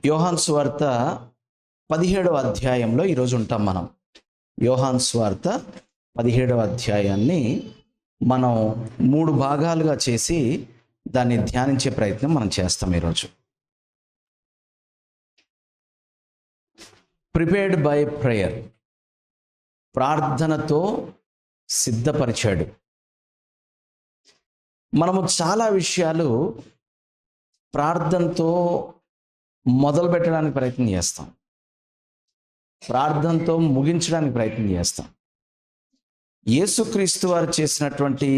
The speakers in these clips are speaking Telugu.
యోహాను సువార్త 17వ అధ్యాయంలో ఈరోజు ఉంటాం మనం. యోహాను సువార్త 17వ అధ్యాయాన్ని మనం 3 భాగాలుగా చేసి దాన్ని ధ్యానించే ప్రయత్నం మనం చేస్తాం ఈరోజు. ప్రిపేర్డ్ బై ప్రేయర్, ప్రార్థనతో సిద్ధపరిచాడు. మనము చాలా విషయాలు ప్రార్థనతో మొదలు పెట్టడానికి ప్రయత్నం చేస్తాం, ప్రార్థనతో ముగించడానికి ప్రయత్నం చేస్తాం. యేసుక్రీస్తు వారు చేసినటువంటి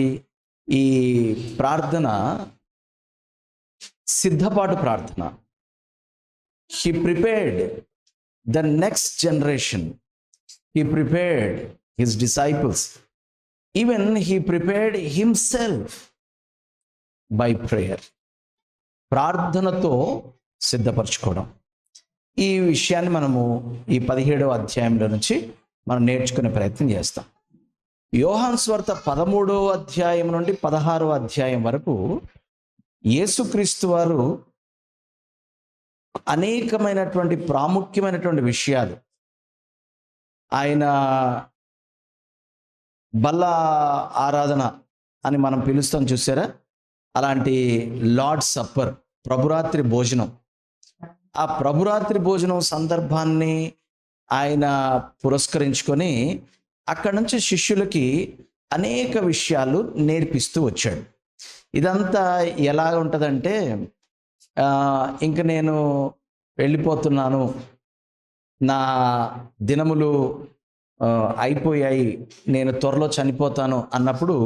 ఈ ప్రార్థన సిద్ధపాటు ప్రార్థన. He prepared the next generation, he prepared his disciples, even he prepared himself by prayer. ప్రార్థనతో సిద్ధపరచుకోవడం, ఈ విషయాన్ని మనము ఈ 17వ అధ్యాయంలో నుంచి మనం నేర్చుకునే ప్రయత్నం చేస్తాం. యోహాను సువార్త 13వ అధ్యాయం నుండి 16వ అధ్యాయం వరకు యేసుక్రీస్తు వారు అనేకమైనటువంటి ప్రాముఖ్యమైనటువంటి విషయాలు, ఆయన బల్ల ఆరాధన అని మనం పిలుస్తాం చూసారా, అలాంటి లార్డ్ సప్పర్, ప్రభురాత్రి భోజనం, ఆ ప్రభురాత్రి భోజనం సందర్భాన్ని ఆయన పురస్కరించుకొని అక్కడి నుంచి శిష్యులకి అనేక విషయాలు నేర్పిస్తూ వచ్చాడు. ఇదంతా ఎలా ఉంటుందంటే, ఇంక నేను వెళ్ళిపోతున్నాను, నా దినములు అయిపోయాయి, నేను త్వరలో చనిపోతాను అన్నప్పుడు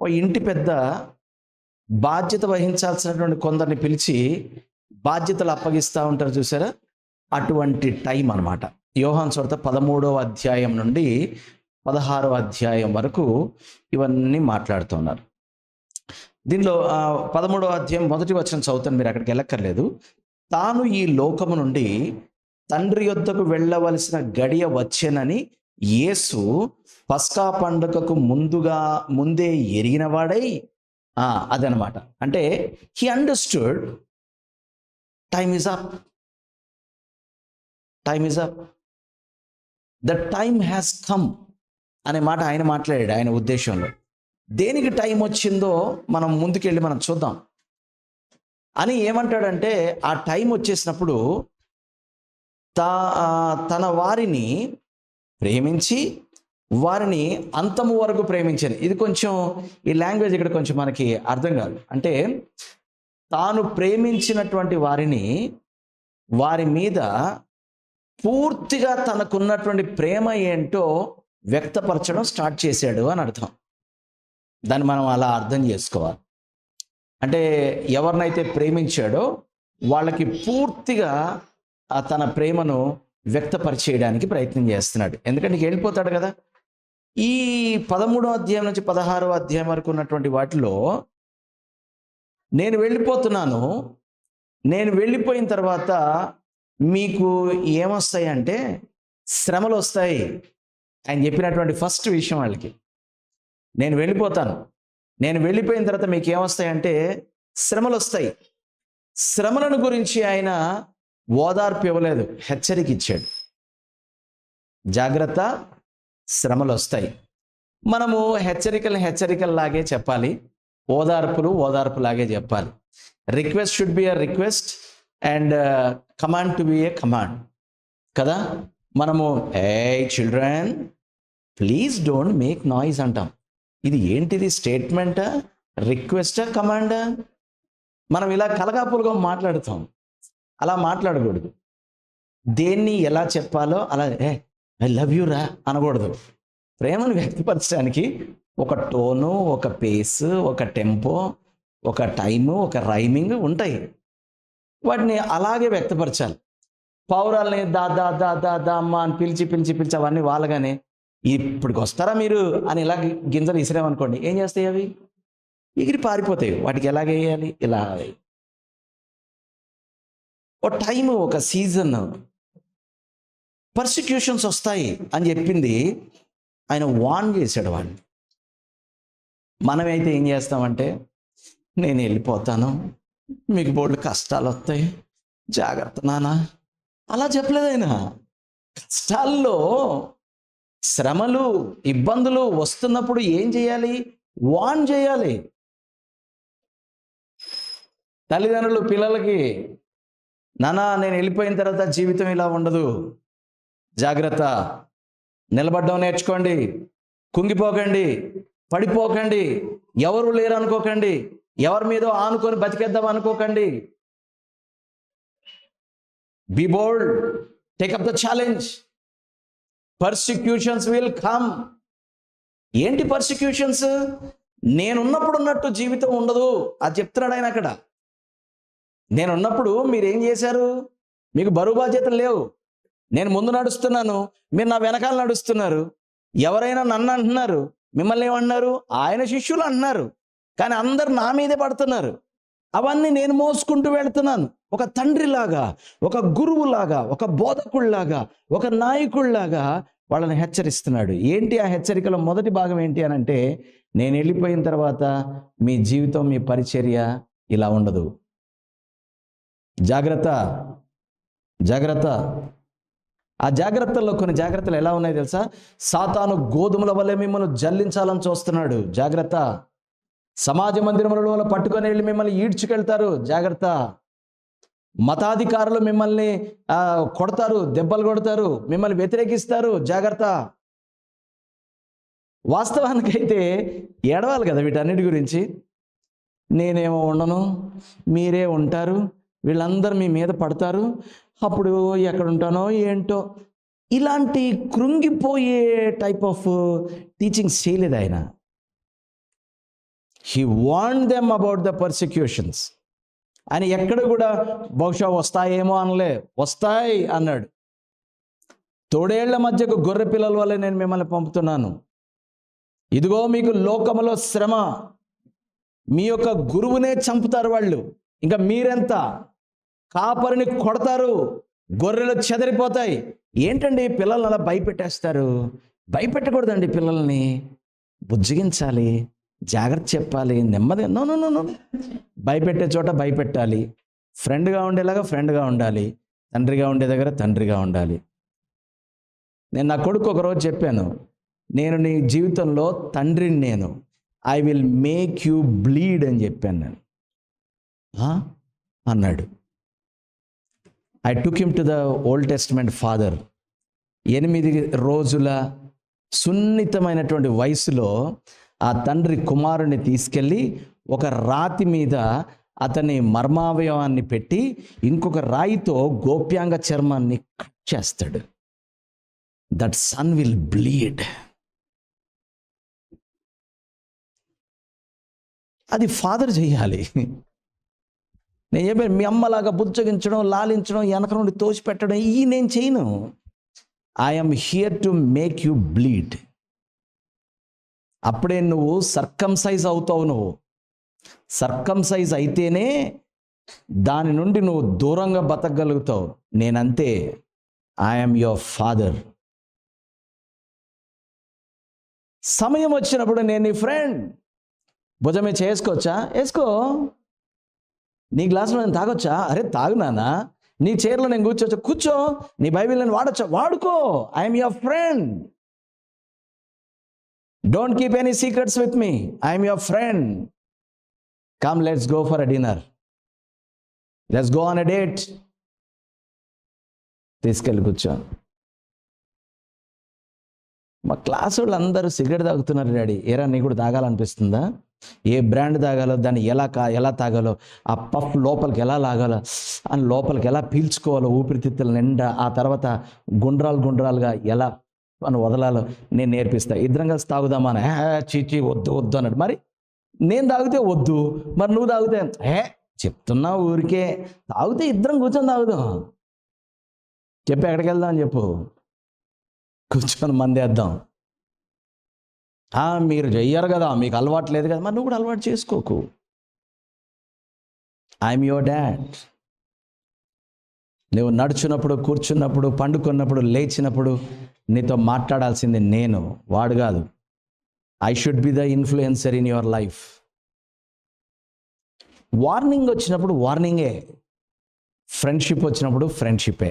ఓ ఇంటి పెద్ద బాధ్యత వహించాల్సినటువంటి కొందరిని పిలిచి బాధ్యతలు అప్పగిస్తూ ఉంటారు చూసారా, అటువంటి టైం అన్నమాట. యోహాను సువార్త 13వ అధ్యాయం నుండి 16వ అధ్యాయం వరకు ఇవన్నీ మాట్లాడుతున్నారు. దీనిలో 13వ అధ్యాయం మొదటి వచనం చదువుతాను, మీరు అక్కడికి వెళ్ళక్కర్లేదు. తాను ఈ లోకము నుండి తండ్రి యొద్దకు వెళ్ళవలసిన గడియ వచ్చెనని యేసు పస్కా పండుగకు ముందే ఎరిగినవాడై, అదనమాట. అంటే he understood time is up, time is up, the time has come అనే మాట ఆయన మాట్లాడాడు. ఆయన ఉద్దేశంలో దేనికి టైం వచ్చిందో మనం ముందుకెళ్ళి మనం చూద్దాం అని ఏమంటాడంటే, ఆ టైం వచ్చేసినప్పుడు తన వారిని ప్రేమించి వారిని అంతము వరకు ప్రేమించాను. ఇది కొంచెం ఈ లాంగ్వేజ్ ఇక్కడ కొంచెం మనకి అర్థం కాదు. అంటే తాను ప్రేమించినటువంటి వారిని, వారి మీద పూర్తిగా తనకున్నటువంటి ప్రేమ ఏంటో వ్యక్తపరచడం స్టార్ట్ చేశాడు అని అర్థం. దాన్ని మనం అలా అర్థం చేసుకోవాలి. అంటే ఎవరినైతే ప్రేమించాడో వాళ్ళకి పూర్తిగా తన ప్రేమను వ్యక్తపరిచేయడానికి ప్రయత్నం చేస్తున్నాడు. ఎందుకంటే వెళ్ళిపోతాడు కదా. ఈ 13వ అధ్యాయం నుంచి 16వ అధ్యాయం వరకు ఉన్నటువంటి వాటిలో నేను వెళ్ళిపోతున్నాను, నేను వెళ్ళిపోయిన తర్వాత మీకు ఏమొస్తాయి అంటే శ్రమలు వస్తాయి. ఆయన చెప్పినటువంటి ఫస్ట్ విషయం వాళ్ళకి, నేను వెళ్ళిపోతాను, నేను వెళ్ళిపోయిన తర్వాత మీకు ఏమొస్తాయంటే శ్రమలు వస్తాయి. శ్రమలను గురించి ఆయన ఓదార్పు ఇవ్వలేదు, హెచ్చరిక ఇచ్చాడు. జాగ్రత్త, శ్రమలు వస్తాయి. మనము హెచ్చరికల్లాగే చెప్పాలి, ఓదార్పులాగే చెప్పాలి. Request should be a request and command to be A command కదా. మనము children please don't make noise అంటాం. ఇది ఏంటిది, స్టేట్మెంటా, రిక్వెస్టా, కమాండా? మనం ఇలా కలగాపులుగా మాట్లాడుతాం. అలా మాట్లాడకూడదు. దేన్ని ఎలా చెప్పాలో అలా ఐ లవ్ యూ రా అనకూడదు. ప్రేమను వ్యక్తపరచడానికి ఒక టోను, ఒక పేస్, ఒక టెంపో, ఒక టైము, ఒక రైమింగ్ ఉంటాయి. వాటిని అలాగే వ్యక్తపరచాలి. పౌరాల్ని దా దా దా దా దా అమ్మ అని పిలిచి అవన్నీ వాళ్ళగానే ఇప్పటికి వస్తారా మీరు అని ఇలా గింజలు ఇసిరామనుకోండి, ఏం చేస్తాయి? అవి ఎగిరి పారిపోతాయి. వాటికి ఎలాగేయాలి? ఇలా. ఒక టైము, ఒక సీజన్, పర్సిక్యూషన్స్ వస్తాయి అని చెప్పింది ఆయన వార్న్ చేశాడు వాడిని. మనమైతే ఏం చేస్తామంటే, నేను వెళ్ళిపోతాను, మీకు బోల్డ్ కష్టాలు వస్తాయి, జాగ్రత్త నాన్న అలా చెప్పలేదు ఆయన. కష్టాల్లో, శ్రమలు, ఇబ్బందులు వస్తున్నప్పుడు ఏం చేయాలి? వార్న్ చేయాలి. తల్లిదండ్రులు పిల్లలకి, నాన్న నేను వెళ్ళిపోయిన తర్వాత జీవితం ఇలా ఉండదు, జాగ్రత్త, నిలబడ్డం నేర్చుకోండి, కుంగిపోకండి, పడిపోకండి, ఎవరు లేరు అనుకోకండి, ఎవరి మీద ఆనుకొని బతికేద్దాం అనుకోకండి. Be bold, take up the challenge, persecutions will come. ఏంటి పర్సిక్యూషన్స్? నేనున్నప్పుడు ఉన్నట్టు జీవితం ఉండదు అది చెప్తున్నాడు ఆయన అక్కడ. నేనున్నప్పుడు మీరేం చేశారు? మీకు బరువు బాధ్యతలు లేవు. నేను ముందు నడుస్తున్నాను, మీరు నా వెనకాల నడుస్తున్నారు. ఎవరైనా నన్ను అంటున్నారు, మిమ్మల్ని ఏమంటున్నారు? ఆయన శిష్యులు అంటున్నారు. కానీ అందరు నా మీదే పడుతున్నారు. అవన్నీ నేను మోసుకుంటూ వెళుతున్నాను. ఒక తండ్రిలాగా, ఒక గురువులాగా, ఒక బోధకుడిలాగా, ఒక నాయకుడిలాగా వాళ్ళని హెచ్చరిస్తున్నాడు. ఏంటి ఆ హెచ్చరికలో మొదటి భాగం ఏంటి అని అంటే, నేను వెళ్ళిపోయిన తర్వాత మీ జీవితం, మీ పరిచర్య ఇలా ఉండదు. జాగ్రత్త, జాగ్రత్త. ఆ జాగ్రత్తల్లో కొన్ని జాగ్రత్తలు ఎలా ఉన్నాయి తెలుసా? సాతాను గోధుమల వల్లే మిమ్మల్ని జల్లించాలని చూస్తున్నాడు, జాగ్రత్త. సమాజ మందిరములలో పట్టుకొని వెళ్ళి మిమ్మల్ని ఈడ్చుకెళ్తారు, జాగ్రత్త. మతాధికారులు మిమ్మల్ని కొడతారు, దెబ్బలు కొడతారు, మిమ్మల్ని వ్యతిరేకిస్తారు, జాగ్రత్త. వాస్తవానికైతే ఏడవాలి కదా వీటన్నిటి గురించి. నేనేమో ఉండను, మీరే ఉంటారు, వీళ్ళందరూ మీ మీద పడతారు, అప్పుడు ఎక్కడ ఉంటానో ఏంటో, ఇలాంటి కృంగిపోయే టైప్ ఆఫ్ టీచింగ్స్ చేయలేదు ఆయన. He warned them about the persecutions. ఆయన ఎక్కడ కూడా బహుశా వస్తాయేమో అనలే, వస్తాయి అన్నాడు. తోడేళ్ల మధ్యకు గొర్రె పిల్లల వల్లే నేను మిమ్మల్ని పంపుతున్నాను. ఇదిగో మీకు లోకములో శ్రమ, మీ యొక్క గురువునే చంపుతారు వాళ్ళు, ఇంకా మీరెంత? కాపరిని కొడతారు, గొర్రెలు చెదరిపోతాయి. ఏంటండి పిల్లల్ని అలా భయపెట్టేస్తారు? భయపెట్టకూడదండి పిల్లల్ని, బుజ్జగించాలి, జాగ్రత్త చెప్పాలి, నెమ్మది. నో నో నో నో భయపెట్టే చోట భయపెట్టాలి. ఫ్రెండ్గా ఉండేలాగా ఫ్రెండ్గా ఉండాలి, తండ్రిగా ఉండే దగ్గర తండ్రిగా ఉండాలి. నేను నా కొడుకు ఒకరోజు చెప్పాను, నేను నీ జీవితంలో తండ్రిని, నేను I will make you bleed అని చెప్పాను నేను. అన్నాడు. I took him to the old testament father. 8 రోజుల సున్నితమైనటువంటి వయసులో ఆ తండ్రి కుమారుని తీసుకెళ్ళి ఒక రాతి మీద అతని మర్మావయవాన్ని పెట్టి ఇంకొక రాయితో గోప్యాంగ చర్మాన్ని కట్ చేస్తాడు. That son will bleed. అది ఫాదర్ చేయాలి. నేను చెప్పాను, మీ అమ్మలాగా బుజ్జగించడం, లాలించడం, వెనక నుండి తోసిపెట్టడం ఈ నేను చేయను. I'm here to make you bleed. అప్పుడే నువ్వు సర్కంసైజ్ అవుతావు. నువ్వు సర్కంసైజ్ అయితేనే దాని నుండి నువ్వు దూరంగా బతకగలుగుతావు. నేనంతే, ఐఎమ్ యువర్ ఫాదర్. సమయం వచ్చినప్పుడు నేను నీ ఫ్రెండ్. భుజమే చేసుకోవచ్చా? వేసుకో. నీ గ్లాసులో నేను తాగొచ్చా? అరే తాగు నాన్న. నీ చైర్లో నేను కూర్చోవచ్చా? కూర్చో. నీ బైబిల్ నేను వాడచ్చా? వాడుకో. I'm your friend. Don't keep any secrets with me. I'm your friend. Come let's go for a dinner, let's go on a date. తీసుకెళ్ళి కూర్చో. మా క్లాస్ వాళ్ళు అందరూ సిగరెట్ తాగుతున్నారు డాడీ. ఏరా నీ కూడా తాగాలనిపిస్తుందా? ఏ బ్రాండ్ తాగాలో, దాన్ని ఎలా తాగాలో, ఆ పఫ్ లోపలికి ఎలా లాగాలో, అని లోపలికి ఎలా పీల్చుకోవాలో ఊపిరితిత్తుల నిండా, ఆ తర్వాత గుండ్రాలుగా ఎలా అని వదలాలో నేను నేర్పిస్తా. ఇద్దరం కలిసి తాగుదామా అని, చీచి వద్దు వద్దు అన్నాడు. మరి నేను తాగితే వద్దు, మరి నువ్వు తాగితే చెప్తున్నావు ఊరికే. తాగితే ఇద్దరం కూర్చొని తాగుదాం. చెప్పి ఎక్కడికి వెళ్దాం అని చెప్పు, కూర్చొని మందేద్దాం. మీరు చెయ్యరు కదా, మీకు అలవాటు లేదు కదా, మరి నువ్వు కూడా అలవాటు చేసుకోకు. I'm your dad. నువ్వు నడుచున్నప్పుడు, కూర్చున్నప్పుడు, పండుకున్నప్పుడు, లేచినప్పుడు నీతో మాట్లాడాల్సింది నేను, వాడు కాదు. I should be the influencer in your life. Warning వచ్చినప్పుడు వార్నింగే. ఫ్రెండ్షిప్ వచ్చినప్పుడు ఫ్రెండ్షిప్పే.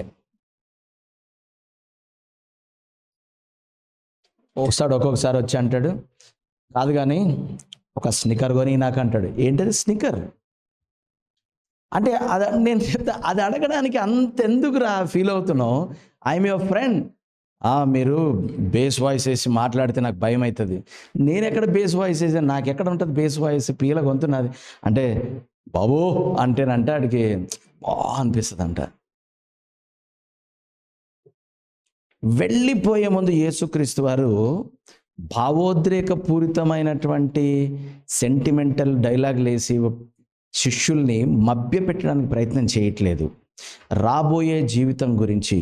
ఒక్కొక్కసారి వచ్చి అంటాడు, కాదు కానీ ఒక స్నికర్ కొని నాకు అంటాడు. ఏంటది స్నికర్ అంటే? నేను చెప్తా, అది అడగడానికి అంతెందుకు ఫీల్ అవుతున్నావు? I'm your friend. మీరు బేస్ వాయిస్ వేసి మాట్లాడితే నాకు భయం అవుతుంది. నేను ఎక్కడ బేస్ వాయిస్ వేసాను? నాకు ఎక్కడ ఉంటుంది బేస్ వాయిస్? పీల గొంతున్నది అంటే బాబు అంటేనంటే ఆడికి బాగా అనిపిస్తుంది అంట. వెళ్ళిపోయే ముందు యేసుక్రీస్తు వారు భావోద్రేక పూరితమైనటువంటి సెంటిమెంటల్ డైలాగులు వేసి శిష్యుల్ని మభ్యపెట్టడానికి ప్రయత్నం చేయట్లేదు. రాబోయే జీవితం గురించి,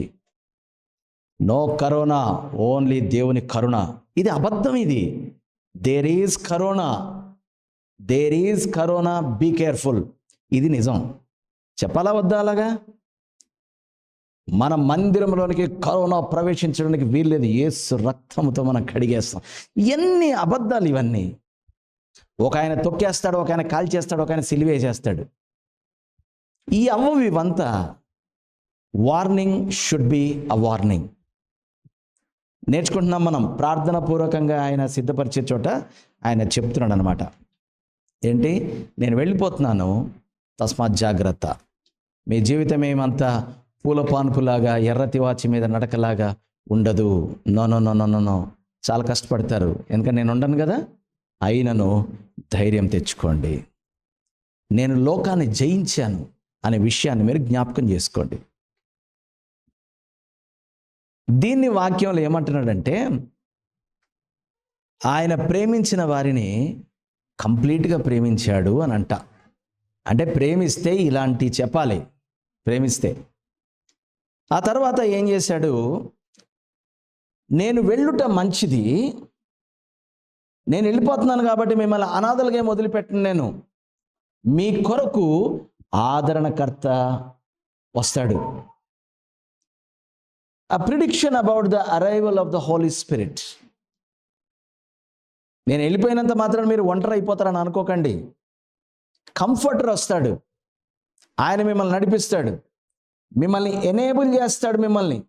నో కరోనా, ఓన్లీ దేవుని కరుణ. ఇది అబద్ధం. ఇది there is corona, there is corona, be careful. ఇది నిజం. చెప్పాలా వద్దా? అలాగా మన మందిరంలోనికి కరోనా ప్రవేశించడానికి వీల్లేదు. యేసు రక్తంతో మనం కడిగేస్తాం. ఎన్ని అబద్ధాలు ఇవన్నీ! ఒక ఆయన తొక్కేస్తాడు, ఒక ఆయన కాల్చేస్తాడు, ఒక ఆయన సిలివేసేస్తాడు. ఈ అవ్వవి ఇవంతా. Warning should be a warning. నేర్చుకుంటున్నాం మనం. ప్రార్థన పూర్వకంగా ఆయన సిద్ధపరిచే చోట ఆయన చెప్తున్నాడు అనమాట. ఏంటి? నేను వెళ్ళిపోతున్నాను, తస్మాత్ జాగ్రత్త. మీ జీవితం ఏమంతా పూల పాన్పులాగా, ఎర్ర తివాచి మీద నడకలాగా ఉండదు. No no no no no. చాలా కష్టపడతారు, ఎందుకంటే నేను ఉండను కదా. అయినను ధైర్యం తెచ్చుకోండి. నేను లోకాన్ని జయించాను అనే విషయాన్ని మీరు జ్ఞాపకం చేసుకోండి. దీన్ని వాక్యంలో ఏమంటున్నాడంటే, ఆయన ప్రేమించిన వారిని కంప్లీట్గా ప్రేమించాడు అని అంట. అంటే ప్రేమిస్తే ఇలాంటి చెప్పాలి. ప్రేమిస్తే ఆ తర్వాత ఏం చేశాడు? నేను వెళ్ళుట మంచిది, నేను వెళ్ళిపోతున్నాను కాబట్టి మిమ్మల్ని అనాథలుగా ఏం వదిలిపెట్టను. నేను మీ కొరకు ఆదరణకర్త వస్తాడు. A prediction about the arrival of the Holy Spirit. నేను వెళ్ళిపోయినంత మాత్రం మీరు ఒంటరి అయిపోతారని అనుకోకండి. కంఫర్టర్ వస్తాడు. ఆయన మిమ్మల్ని నడిపిస్తాడు, మిమ్మల్ని ఎనేబుల్ చేస్తాడు. మిమ్మల్ని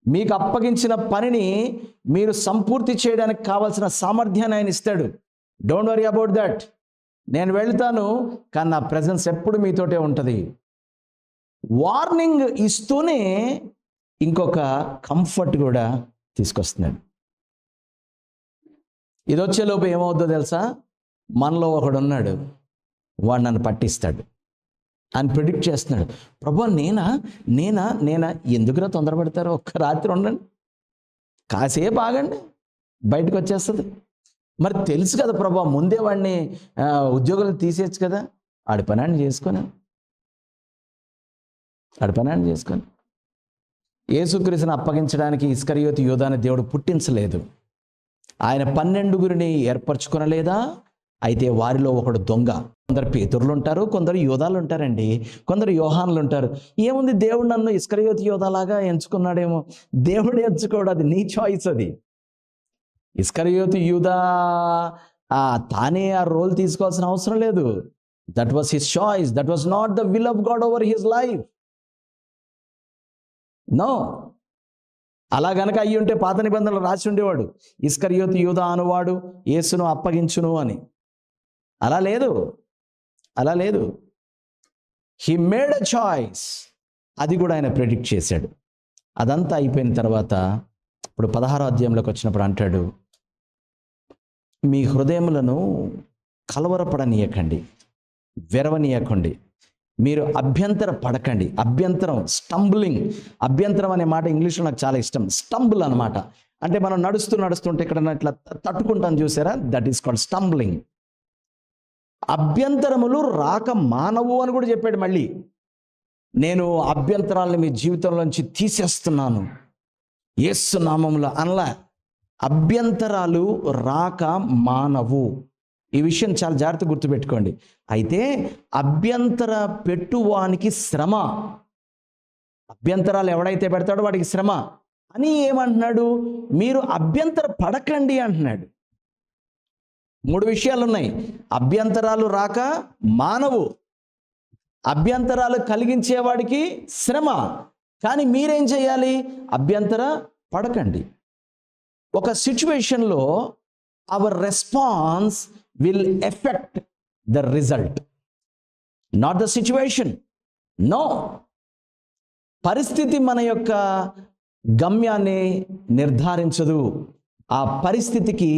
మీకు అప్పగించిన పనిని మీరు సంపూర్తి చేయడానికి కావాల్సిన సామర్థ్యాన్ని ఆయన ఇస్తాడు. Don't worry about that. నేను వెళ్తాను, కానీ నా ప్రెజెన్స్ ఎప్పుడు మీతోటే ఉంటుంది. వార్నింగ్ ఇస్తూనే ఇంకొక కంఫర్ట్ కూడా తీసుకొస్తున్నాడు. ఇది వచ్చేలోపు ఏమవుద్దో తెలుసా? మనలో ఒకడు ఉన్నాడు, వాడు నన్ను పట్టిస్తాడు అని ప్రిడిక్ట్ చేస్తున్నాడు. ప్రభు నేనా నేనా నేనా ఎందుకురా తొందరపడతారో? ఒక్క రాత్రి ఉండండి, కాసేపు ఆగండి, బయటకు వచ్చేస్తుంది. మరి తెలుసు కదా ప్రభు, ముందే వాడిని ఉద్యోగాలు తీసేయచ్చు కదా. ఆడి పని చేసుకొని యేసుక్రీస్తుని అప్పగించడానికి ఇస్కరియోతు యూదాని దేవుడు పుట్టించలేదు. ఆయన 12 ఏర్పరచుకొనలేదా? అయితే వారిలో ఒకడు దొంగ. కొందరు పేతురులు ఉంటారు, కొందరు యోధాలు ఉంటారండి, కొందరు యోహానులు ఉంటారు. ఏముంది, దేవుడు నన్ను ఇస్కరియోతు యోధాలాగా ఎంచుకున్నాడేమో. దేవుడు ఎంచుకోడు, అది నీ చాయిస్. అది ఇస్కరియోతు యూదా తానే ఆ రోల్ తీసుకోవాల్సిన అవసరం లేదు. That was his choice. That was not the will of God over his life. No. అలా గనక అయ్యి ఉంటే పాత నిబంధనలు రాసి ఉండేవాడు, ఇస్కరియోతు యూదా అనువాడు యేసును అప్పగించును అని. అలా లేదు. He made a choice. అది కూడా ఆయన ప్రెడిక్ట్ చేశాడు. అదంతా అయిపోయిన తర్వాత ఇప్పుడు 16వ అధ్యాయంలోకి వచ్చినప్పుడు అంటాడు, మీ హృదయములను కలవరపడనీయకండి, వెరవనీయకండి, మీరు అభ్యంతర పడకండి. అభ్యంతరం, స్టంబ్లింగ్. అభ్యంతరం అనే మాట ఇంగ్లీష్లో నాకు చాలా ఇష్టం. స్టంబుల్ అనమాట. అంటే మనం నడుస్తుంటే ఎక్కడన్నా ఇట్లా తట్టుకుంటాం చూసారా, దట్ ఈస్ కాల్డ్ స్టంబ్లింగ్. అభ్యంతరములు రాక మానవు అని కూడా చెప్పాడు. మళ్ళీ నేను అభ్యంతరాలను మీ జీవితంలోంచి తీసేస్తున్నాను యేసు నామములో అనలా. అభ్యంతరాలు రాక మానవు. ఈ విషయం చాలా జాగ్రత్తగా గుర్తుపెట్టుకోండి. అయితే అభ్యంతర పెట్టువానికి శ్రమ. అభ్యంతరాలు ఎవడైతే పెడతాడో వాడికి శ్రమ అని ఏమంటున్నాడు? మీరు అభ్యంతర పడకండి అంటున్నాడు. 3 విషయాలు ఉన్నాయి. అభ్యంతరాలు రాక మానవు, అభ్యంతరాలు కలిగించేవాడికి శ్రమ. కానీ మీరేం చేయాలి? అభ్యంతర పడకండి. ఒక సిచ్యువేషన్లో our response will affect the result, not the situation. No, పరిస్థితి మన యొక్క గమ్యాన్ని నిర్ధారించదు. ఆ పరిస్థితికి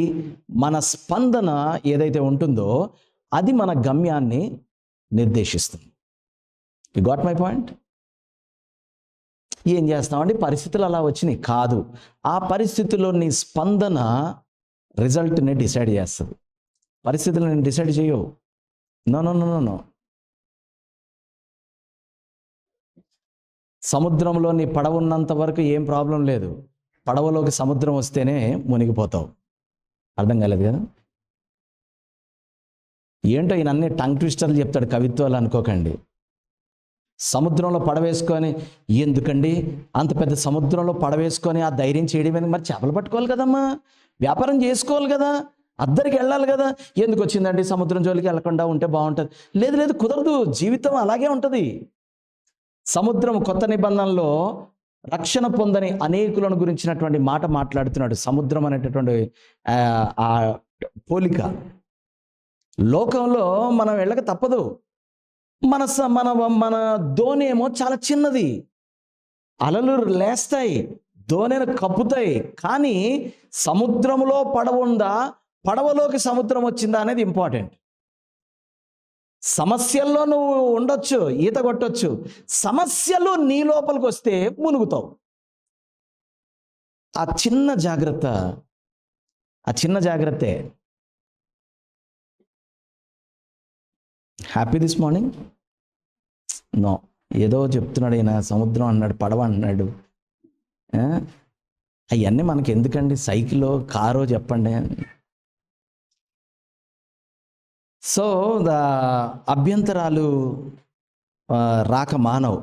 మన స్పందన ఏదైతే ఉంటుందో అది మన గమ్యాన్ని నిర్దేశిస్తుంది. You got my point? ఏం చేస్తామండి, పరిస్థితులు అలా వచ్చినాయి కాదు, ఆ పరిస్థితుల్లో నీ స్పందన రిజల్ట్ని డిసైడ్ చేస్తుంది. పరిస్థితులను డిసైడ్ చేయవు. No no no no no. సముద్రంలో నీ పడవ ఉన్నంత వరకు ఏం ప్రాబ్లం లేదు, పడవలోకి సముద్రం వస్తేనే మునిగిపోతావు. అర్థం కాలేదు కదా? ఏంటో ఈయన అన్ని టంగ్ ట్విస్టర్లు చెప్తాడు, కవిత్వాలు అనుకోకండి. సముద్రంలో పడవేసుకొని, ఎందుకండి అంత పెద్ద సముద్రంలో పడవేసుకొని ఆ ధైర్యం చేయడం? మరి చేపలు పట్టుకోవాలి కదమ్మా, వ్యాపారం చేసుకోవాలి కదా, అద్దరికి వెళ్ళాలి కదా. ఎందుకు వచ్చిందండి సముద్రం జోలికి వెళ్ళకుండా ఉంటే బాగుంటుంది? లేదు లేదు, కుదరదు. జీవితం అలాగే ఉంటుంది. సముద్రం కొత్త నిబంధనలో రక్షణ పొందని అనేకులను గురించినటువంటి మాట మాట్లాడుతున్నాడు. సముద్రం అనేటటువంటి ఆ పోలిక. లోకంలో మనం వెళ్ళక తప్పదు. మన మన మన దోణి ఏమో చాలా చిన్నది, అలలు లేస్తాయి, దోణిని కప్పుతాయి. కానీ సముద్రంలో పడవ ఉందా, పడవలోకి సముద్రం వచ్చిందా అనేది ఇంపార్టెంట్. సమస్యల్లో నువ్వు ఉండొచ్చు, ఈత కొట్టొచ్చు, సమస్యలు నీ లోపలికి వస్తే మునుగుతావు. ఆ చిన్న జాగ్రత్తే. Happy this morning? నో, ఏదో చెప్తున్నాడు ఈయన, సముద్రం అన్నాడు, పడవ అన్నాడు. అవన్నీ మనకి ఎందుకండి, సైకిలో కారో చెప్పండి. సో ద అభ్యంతరాలు రాక మానవు.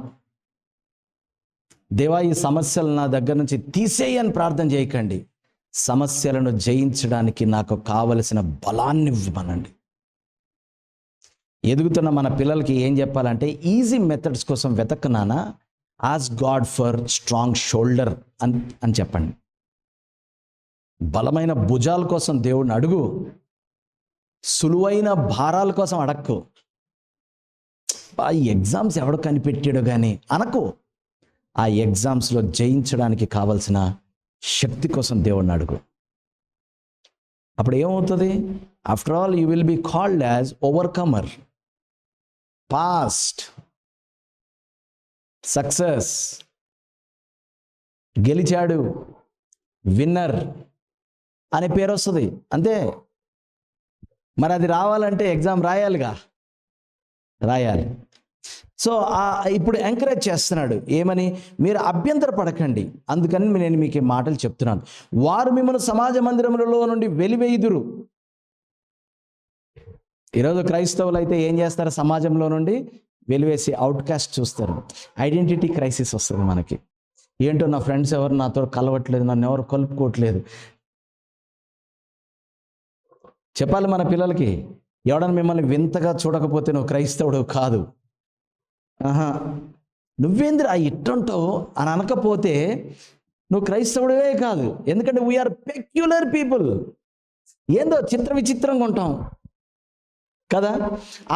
దేవా, ఈ సమస్యలు నా దగ్గర నుంచి తీసేయని ప్రార్థన చేయకండి. సమస్యలను జయించడానికి నాకు కావలసిన బలాన్ని ఇవ్వమనండి. ఎదుగుతున్న మన పిల్లలకి ఏం చెప్పాలంటే, ఈజీ మెథడ్స్ కోసం వెతకనానా, ask God for strong shoulder అని చెప్పండి. బలమైన భుజాల కోసం దేవుడిని అడుగు, సులువైన భారాల కోసం అడక్కు. ఈ ఎగ్జామ్స్ ఎవడు కనిపెట్టాడో కానీ అనకు. ఆ ఎగ్జామ్స్లో జయించడానికి కావలసిన శక్తి కోసం దేవుడిని అడుగు. అప్పుడు ఏమవుతుంది? After all you will be called as overcomer, past, success, గెలిచాడు, విన్నర్ అనే పేరు వస్తుంది. అంతే. మరి అది రావాలంటే ఎగ్జామ్ రాయాలి. సో ఇప్పుడు ఎంకరేజ్ చేస్తున్నాడు ఏమని? మీరు అభ్యంతర పడకండి. అందుకని నేను మీకు ఈ మాటలు చెప్తున్నాను. వారు మిమ్మల్ని సమాజ మందిరములలో నుండి వెలివేయుదురు. ఈరోజు క్రైస్తవులు అయితే ఏం చేస్తారు? సమాజంలో నుండి వెలివేసి అవుట్కాస్ట్ చూస్తారు. ఐడెంటిటీ క్రైసిస్ వస్తుంది మనకి. ఏంటో నా ఫ్రెండ్స్ ఎవరు నాతో కలవట్లేదు, నన్ను ఎవరు కలుపుకోవట్లేదు. చెప్పాలి మన పిల్లలకి, ఎవడన్నా మిమ్మల్ని వింతగా చూడకపోతే నువ్వు క్రైస్తవుడు కాదు. నువ్వేంద్ర ఇట్టుంటావు అని అనకపోతే నువ్వు క్రైస్తవుడే కాదు. ఎందుకంటే వీఆర్ పెక్యులర్ పీపుల్. ఏందో విచిత్రంగా ఉంటాం కదా.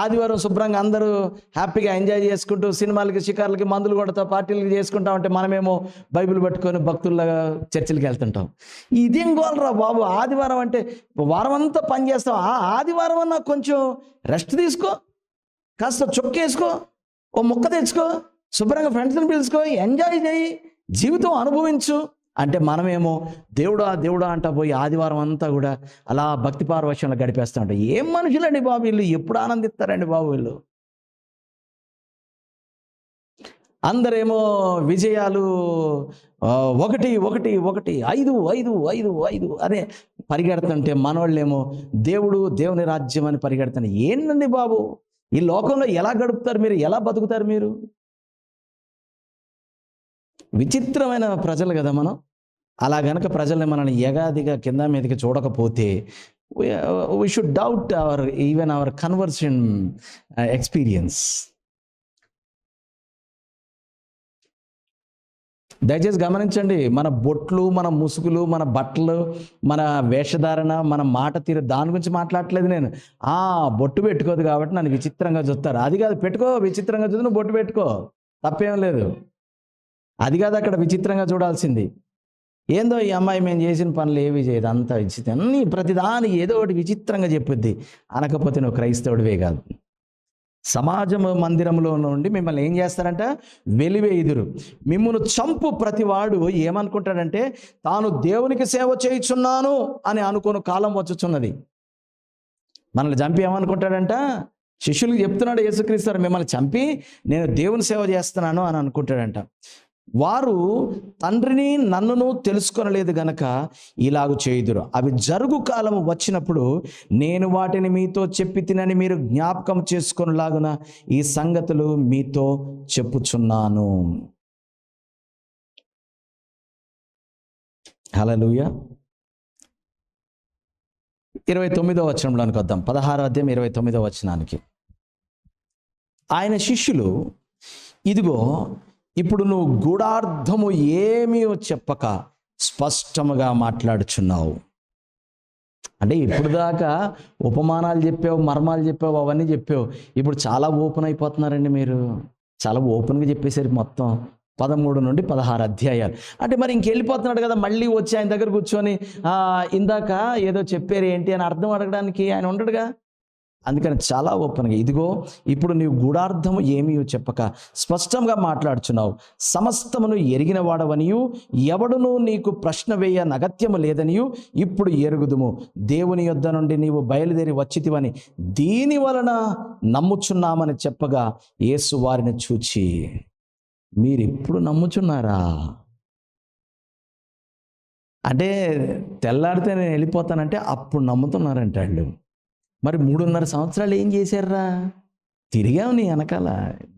ఆదివారం శుభ్రంగా అందరూ హ్యాపీగా ఎంజాయ్ చేసుకుంటూ సినిమాలకి, షికార్లకి, మందులు కొడతా, పార్టీలకి చేసుకుంటా ఉంటే మనమేమో బైబిల్ పట్టుకొని భక్తుల్లాగా చర్చిలకి వెళ్తుంటాం. ఇదేం గోలరా బాబు, ఆదివారం అంటే వారం అంతా పని చేస్తావు, ఆదివారం అన్నా కొంచెం రెస్ట్ తీసుకో, కాస్త చొక్కేసుకో, ఓ ముక్క తెచ్చుకో, శుభ్రంగా ఫ్రెండ్స్ని పిలుచుకో, ఎంజాయ్ చేయి, జీవితం అనుభవించు. అంటే మనమేమో దేవుడా అంటా పోయి ఆదివారం అంతా కూడా అలా భక్తి పారవశ్యంలో గడిపేస్తూ ఉంటాం. ఏం మనుషులండి బాబు వీళ్ళు, ఎప్పుడు ఆనందిస్తారండి బాబు వీళ్ళు. అందరేమో విజయాలు 1 5 అనే పరిగెడుతుంటే మనోళ్ళేమో దేవుని రాజ్యం అని పరిగెడుతున్నారు. ఏంటండి బాబు, ఈ లోకంలో ఎలా గడుపుతారు మీరు, ఎలా బతుకుతారు మీరు? విచిత్రమైన ప్రజలు కదా మనం. అలా గనక ప్రజల్ని మనల్ని ఎగాదిగా కింద మీదకి చూడకపోతే we should doubt our conversion experience. దయచేసి గమనించండి, మన బొట్లు, మన ముసుగులు, మన బట్టలు, మన వేషధారణ, మన మాట తీరు, దాని గురించి మాట్లాడట్లేదు నేను. బొట్టు పెట్టుకోదు కాబట్టి నన్ను విచిత్రంగా చూస్తారు. అది కాదు, పెట్టుకో, విచిత్రంగా చూసి నువ్వు బొట్టు పెట్టుకో, తప్పేం లేదు. అది కాదు అక్కడ విచిత్రంగా చూడాల్సింది. ఏందో ఈ అమ్మాయి మేము చేసిన పనులు ఏవి చేయదు, అంతా విచిత్రం, అన్నీ ప్రతిదాని ఏదో ఒకటి విచిత్రంగా చెప్పుద్ది. అనకపోతే నువ్వు క్రైస్తవుడివే కాదు. సమాజం మందిరంలో నుండి మిమ్మల్ని ఏం చేస్తారంట? వెలివేయుదురు. మిమ్మును చంపు ప్రతివాడు ఏమనుకుంటాడంటే తాను దేవునికి సేవ చేయుచున్నాను అని అనుకోని కాలం వచ్చుచున్నది. మనల్ని చంపి ఏమనుకుంటాడంట? శిష్యులకు చెప్తున్నాడు యేసుక్రీస్తు, మిమ్మల్ని చంపి నేను దేవుని సేవ చేస్తున్నాను అని అనుకుంటాడంట. వారు తండ్రిని నన్నును తెలుసుకొనలేదు గనక ఇలాగ చేయుదురు. అవి జరుగు కాలము వచ్చినప్పుడు నేను వాటిని మీతో చెప్పి తినని మీరు జ్ఞాపకం చేసుకొనిలాగున ఈ సంగతులు మీతో చెప్పుచున్నాను. హల్లెలూయా. 29వ వచనంలోనికి వద్దాం. 16వ అధ్యాయం 29వ వచనానికి. ఆయన శిష్యులు, ఇదిగో ఇప్పుడు నువ్వు గూఢార్థము ఏమీ చెప్పక స్పష్టముగా మాట్లాడుచున్నావు. అంటే ఇప్పుడు దాకా ఉపమానాలు చెప్పావు, మర్మాలు చెప్పావు, అవన్నీ చెప్పావు. ఇప్పుడు చాలా ఓపెన్ అయిపోతున్నారండి మీరు. చాలా ఓపెన్గా చెప్పేసరికి మొత్తం 13 నుండి 16 అధ్యాయాలు. అంటే మరి ఇంకెళ్ళిపోతున్నాడు కదా, మళ్ళీ వచ్చి ఆయన దగ్గర కూర్చొని ఇందాక ఏదో చెప్పారు ఏంటి అని అర్థం అడగడానికి ఆయన ఉండడుగా. అందుకని చాలా ఓపెన్గా, ఇదిగో ఇప్పుడు నీవు గూఢార్థము ఏమీ చెప్పక స్పష్టంగా మాట్లాడుచున్నావు. సమస్తమును ఎరిగిన వాడవనియు ఎవడునూ నీకు ప్రశ్న వేయ నగత్యము లేదనియు ఇప్పుడు ఎరుగుదుము. దేవుని యొద్ద నుండి నీవు బయలుదేరి వచ్చితివని దీని వలన నమ్ముచున్నామని చెప్పగా యేసు వారిని చూచి, మీరిప్పుడు నమ్ముచున్నారా? అంటే తెల్లారితే నేను వెళ్ళిపోతానంటే అప్పుడు నమ్ముతున్నారంట వాళ్ళు. మరి 3.5 సంవత్సరాలు ఏం చేశారా? తిరిగావు నీ వెనకాల,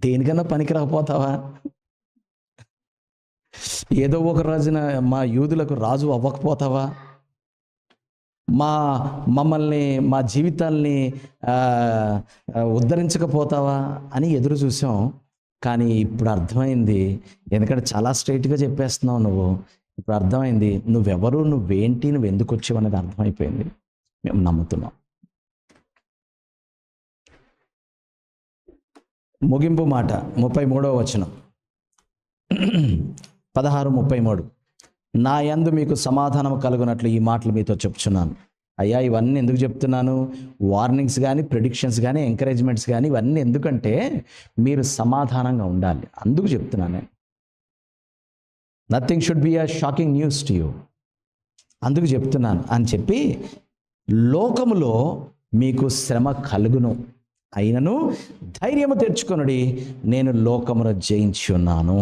దేనికన్నా పనికి రాకపోతావా? ఏదో ఒక రోజున మా యూదులకు రాజు అవ్వకపోతావా? మమ్మల్ని, మా జీవితాల్ని ఉద్ధరించకపోతావా అని ఎదురు చూసాం. కానీ ఇప్పుడు అర్థమైంది, ఎందుకంటే చాలా స్ట్రైట్గా చెప్పేస్తున్నావు నువ్వు. ఇప్పుడు అర్థమైంది నువ్వెవరు, నువ్వేంటి, నువ్వు ఎందుకు వచ్చావు అనేది అర్థమైపోయింది. మేము నమ్ముతున్నాం. ముగింపు మాట 33వ వచనం, 16:33. నా యందు మీకు సమాధానం కలుగునట్లు ఈ మాటలు మీతో చెప్తున్నాను. అయ్యా, ఇవన్నీ ఎందుకు చెప్తున్నాను? వార్నింగ్స్ కానీ, ప్రిడిక్షన్స్ కానీ, ఎంకరేజ్మెంట్స్ కానీ, ఇవన్నీ ఎందుకంటే మీరు సమాధానంగా ఉండాలి, అందుకు చెప్తున్నాను నేను. Nothing should be a shocking news to you, అందుకు చెప్తున్నాను అని చెప్పి, లోకములో మీకు శ్రమ కలుగును, అయినను ధైర్యము తెచ్చుకొనుడి, నేను లోకమును జయించి ఉన్నాను.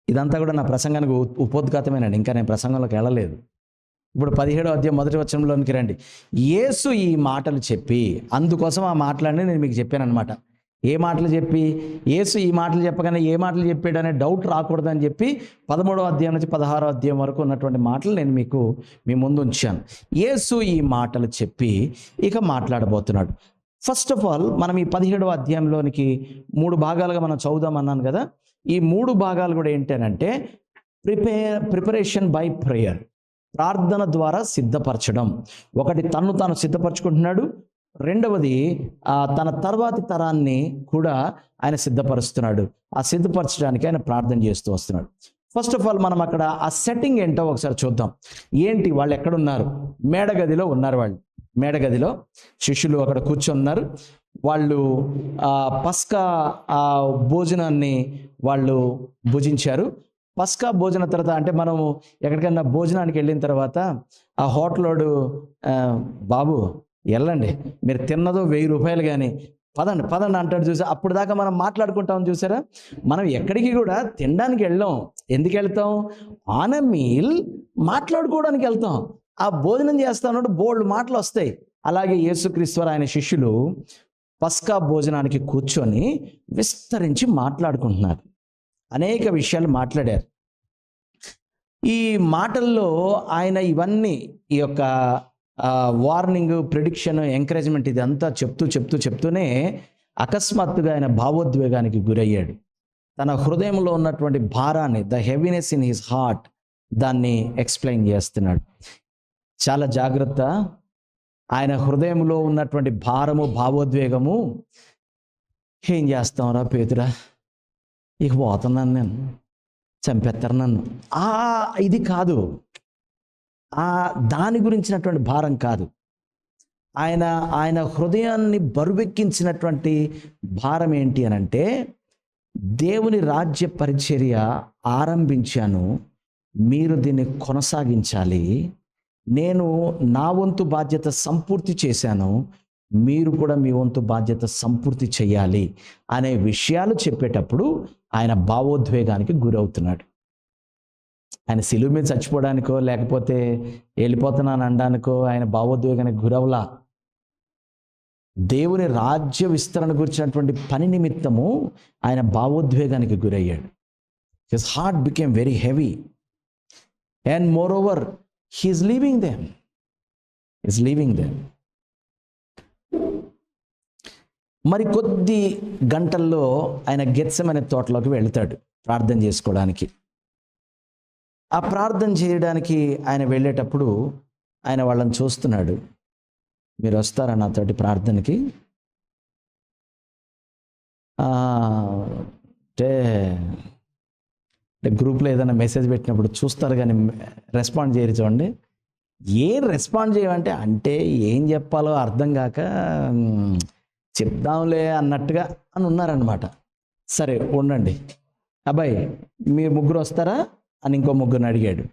ఇదంతా కూడా నా ప్రసంగానికి ఉపోద్ఘాతమేనండి. ఇంకా నేను ప్రసంగంలోకి వెళ్ళలేదు. ఇప్పుడు 17వ అధ్యాయం 1వ వచనంలోనికి రండి. యేసు ఈ మాటలు చెప్పి, అందుకోసం ఆ మాటలన్నీ నేను మీకు చెప్పాను అనమాట. ఏ మాటలు చెప్పి? యేసు ఈ మాటలు చెప్పగానే ఏ మాటలు చెప్పాడు అనే డౌట్ రాకూడదని చెప్పి 13వ అధ్యాయం నుంచి 16వ అధ్యాయం వరకు ఉన్నటువంటి మాటలు నేను మీకు మీ ముందు ఉంచాను. యేసు ఈ మాటలు చెప్పి ఇక మాట్లాడబోతున్నాడు. ఫస్ట్ ఆఫ్ ఆల్ మనం ఈ 17వ అధ్యాయంలోనికి 3 భాగాలుగా మనం చదువుదామన్నాను కదా. ఈ 3 భాగాలు కూడా ఏంటంటే ప్రిపరేషన్ బై ప్రేయర్, ప్రార్థన ద్వారా సిద్ధపరచడం. ఒకటి తను తాను సిద్ధపరచుకుంటున్నాడు, రెండవది తన తర్వాతి తరాన్ని కూడా ఆయన సిద్ధపరుస్తున్నాడు. ఆ సిద్ధపరచడానికి ఆయన ప్రార్థన చేస్తూ వస్తున్నాడు. ఫస్ట్ ఆఫ్ ఆల్ మనం అక్కడ ఆ సెట్టింగ్ ఏంటో ఒకసారి చూద్దాం. ఏంటి, వాళ్ళు ఎక్కడున్నారు? మేడగదిలో ఉన్నారు. వాళ్ళు మేడగదిలో శిష్యులు అక్కడ కూర్చొన్నారు. వాళ్ళు పస్కా భోజనాన్ని వాళ్ళు భుజించారు. పస్కా భోజనం తర్వాత, అంటే మనము ఎక్కడికైనా భోజనానికి వెళ్ళిన తర్వాత ఆ హోటలోడు, బాబు వెళ్ళండి, మీరు తిన్నదో 1000 రూపాయలు కానీ పదండి పదండి అంటాడు. చూసా, అప్పుడు దాకా మనం మాట్లాడుకుంటాం చూసారా. మనం ఎక్కడికి కూడా తినడానికి వెళ్ళాం. ఎందుకు వెళ్తాం? ఆన్ ఎ మీల్ మాట్లాడుకోవడానికి వెళ్తాం. ఆ భోజనం చేస్తాను బోల్డ్ మాటలు వస్తాయి. అలాగే యేసుక్రీస్తు ఆయన శిష్యులు పస్కా భోజనానికి కూర్చొని విస్తరించి మాట్లాడుకుంటున్నారు. అనేక విషయాలు మాట్లాడారు. ఈ మాటల్లో ఆయన ఇవన్నీ, ఈ యొక్క వార్నింగ్, ప్రిడిక్షన్, ఎంకరేజ్మెంట్, ఇదంతా చెప్తూనే అకస్మాత్తుగా ఆయన భావోద్వేగానికి గురయ్యాడు. తన హృదయంలో ఉన్నటువంటి భారాన్ని, the heaviness in his heart, దాన్ని ఎక్స్ప్లెయిన్ చేస్తున్నాడు. చాలా జాగ్రత్త. ఆయన హృదయంలో ఉన్నటువంటి భారము, భావోద్వేగము, ఏం చేస్తాంరా పేతురా, ఇక పోతున్నాను నేను, చంపేస్తారు నన్ను, ఇది కాదు. దాని గురించినటువంటి భారం కాదు. ఆయన హృదయాన్ని బరువెక్కించినటువంటి భారం ఏంటి అని అంటే, దేవుని రాజ్య పరిచర్య ఆరంభించాను, మీరు దీన్ని కొనసాగించాలి. నేను నా వంతు బాధ్యత సంపూర్తి చేశాను, మీరు కూడా మీ వంతు బాధ్యత సంపూర్తి చేయాలి అనే విషయాలు చెప్పేటప్పుడు ఆయన భావోద్వేగానికి గురవుతున్నాడు. ఆయన సిలువ మీద చచ్చిపోవడానికో లేకపోతే వెళ్ళిపోతున్నాను అనడానికో ఆయన భావోద్వేగానికి గురవలా. దేవుని రాజ్య విస్తరణ గురించినటువంటి పని నిమిత్తము ఆయన భావోద్వేగానికి గురయ్యాడు. His heart became very heavy and moreover he's leaving them. మరి కొద్ది గంటల్లో ఆయన గెత్సెమనే తోటలోకి వెళ్తాడు ప్రార్థన చేసుకోవడానికి. ఆ ప్రార్థన చేయడానికి ఆయన వెళ్ళేటప్పుడు ఆయన వాళ్ళని చూస్తున్నాడు. మీరు వస్తారా నాతోటి ప్రార్థనకి? అంటే గ్రూప్లో ఏదైనా మెసేజ్ పెట్టినప్పుడు చూస్తారు కానీ రెస్పాండ్ చేయరు. చూడండి, ఏం రెస్పాండ్ చేయమంటే అంటే ఏం చెప్పాలో అర్థం కాక చెప్దాంలే అన్నట్టుగా అని ఉన్నారనమాట. సరే ఉండండి అబ్బాయి, మీరు ముగ్గురు వస్తారా అని ఇంకో ముగ్గురిని అడిగాడు.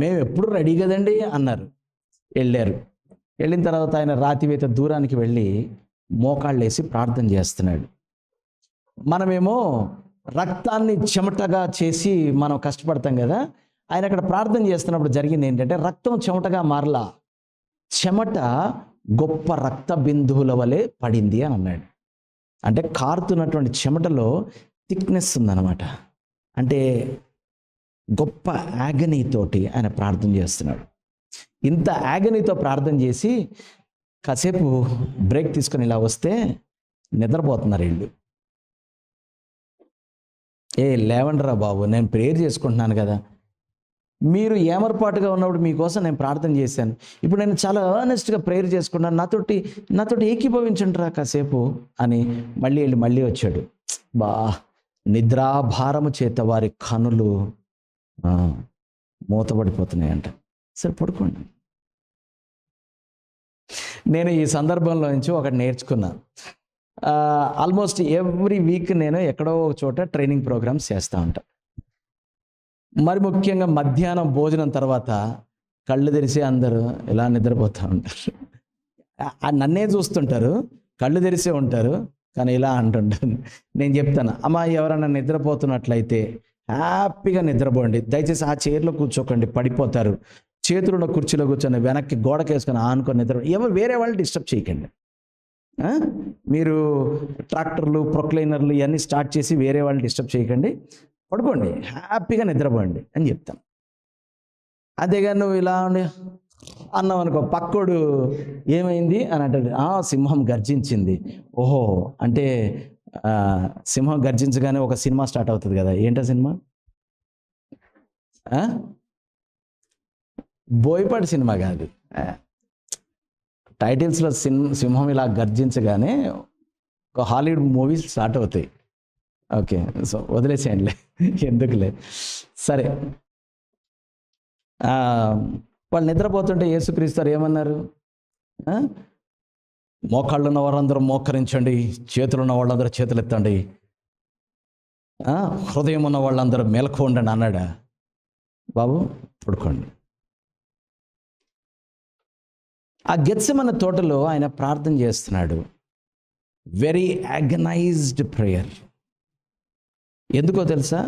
మేము ఎప్పుడు రెడీ కదండి అన్నారు. వెళ్ళారు. వెళ్ళిన తర్వాత ఆయన రాతివేత దూరానికి వెళ్ళి మోకాళ్ళు వేసి ప్రార్థన చేస్తున్నాడు. మనమేమో రక్తాన్ని చెమటగా చేసి మనం కష్టపడతాం కదా. ఆయన అక్కడ ప్రార్థన చేస్తున్నప్పుడు జరిగింది ఏంటంటే, రక్తం చెమటగా మారలా, చెమట గొప్ప రక్త బిందువుల వలె పడింది అని అన్నాడు. అంటే కారుతున్నటువంటి చెమటలో థిక్నెస్ ఉందన్నమాట. అంటే గొప్ప యాగనీతోటి ఆయన ప్రార్థన చేస్తున్నాడు. ఇంత యాగనీతో ప్రార్థన చేసి కాసేపు బ్రేక్ తీసుకొని ఇలా వస్తే నిద్రపోతున్నారు వీళ్ళు. లేవండిరా బాబు, నేను ప్రేయర్ చేసుకుంటున్నాను కదా, మీరు ఏమరపాటుగా ఉన్నప్పుడు మీకోసం నేను ప్రార్థన చేశాను, ఇప్పుడు నేను చాలా ఆనెస్ట్గా ప్రేయర్ చేసుకున్నాను, నాతోటి ఏకీభవించండి రా కాసేపు అని మళ్ళీ వచ్చాడు. నిద్రాభారము చేత వారి కనులు మూతపడిపోతున్నాయంట. సరే పడుకోండి. నేను ఈ సందర్భంలో నుంచి ఒకటి నేర్చుకున్నా. ఆల్మోస్ట్ ఎవ్రీ వీక్ నేను ఎక్కడో ఒక చోట ట్రైనింగ్ ప్రోగ్రామ్స్ చేస్తూ ఉంటాను. మరి ముఖ్యంగా మధ్యాహ్నం భోజనం తర్వాత కళ్ళు తెరిచి అందరూ ఇలా నిద్రపోతూ ఉంటారు. నన్నే చూస్తుంటారు, కళ్ళు తెరిసే ఉంటారు, కానీ ఇలా అంటుంటారు. నేను చెప్తాను, అమ్మా ఎవరైనా నిద్రపోతున్నట్లయితే హ్యాపీగా నిద్రపోండి, దయచేసి ఆ చైర్లో కూర్చోకండి, పడిపోతారు. చేతులున్న కుర్చీలో కూర్చొని వెనక్కి గోడకేసుకొని ఆనుకొని నిద్ర, ఎవరు వేరే వాళ్ళు డిస్టర్బ్ చేయకండి. మీరు ట్రాక్టర్లు, ప్రొక్లైనర్లు ఇవన్నీ స్టార్ట్ చేసి వేరే వాళ్ళు డిస్టర్బ్ చేయకండి, పడుకోండి, హ్యాపీగా నిద్రపోండి అని చెప్తాను. అంతేగాని నువ్వు ఇలా ఉండి అన్నావు అనుకో, పక్కోడు ఏమైంది అని అంటది, సింహం గర్జించింది. ఓహో, అంటే సింహం గర్జించగానే ఒక సినిమా స్టార్ట్ అవుతుంది కదా. ఏంటో సినిమా? బోయపాటి సినిమా కాదు. టైటిల్స్లో సింహం ఇలా గర్జించగానే ఒక హాలీవుడ్ మూవీస్ స్టార్ట్ అవుతాయి. ఓకే, సో వదిలేసేయండిలే, ఎందుకులే. సరే, వాళ్ళు నిద్రపోతుంటే యేసుక్రీస్తు ఏమన్నారు? మోకాళ్ళు ఉన్న వాళ్ళందరూ మోకరించండి, చేతులు ఉన్న వాళ్ళందరూ చేతులు ఎత్తండి, హృదయం ఉన్న వాళ్ళందరూ మెలకు ఉండండి అన్నాడా? బాబు పడుకోండి. ఆ గెత్సెమనే తోటలో ఆయన ప్రార్థన చేస్తున్నాడు. Very అగనైజ్డ్ prayer. ఎందుకో తెలుసా?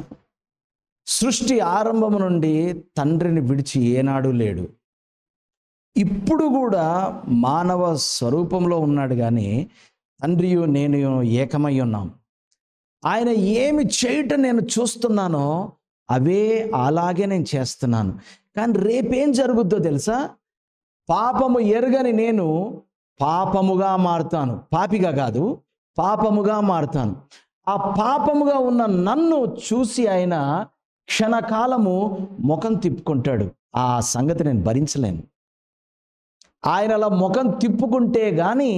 సృష్టి ఆరంభం నుండి తండ్రిని విడిచి ఏనాడు లేడు. ఇప్పుడు కూడా మానవ స్వరూపంలో ఉన్నాడు, కానీ తండ్రియు నేను ఏకమై ఉన్నాం. ఆయన ఏమి చేయటం నేను చూస్తున్నానో అవే అలాగే నేను చేస్తున్నాను. కానీ రేపేం జరుగుద్దో తెలుసా? పాపము ఎరుగని నేను పాపముగా మారుతాను. పాపిగా కాదు, పాపముగా మారుతాను. ఆ పాపముగా ఉన్న నన్ను చూసి ఆయన క్షణకాలము ముఖం తిప్పుకుంటాడు. ఆ సంగతి నేను భరించలేను. ఆయన అలా ముఖం తిప్పుకుంటే కానీ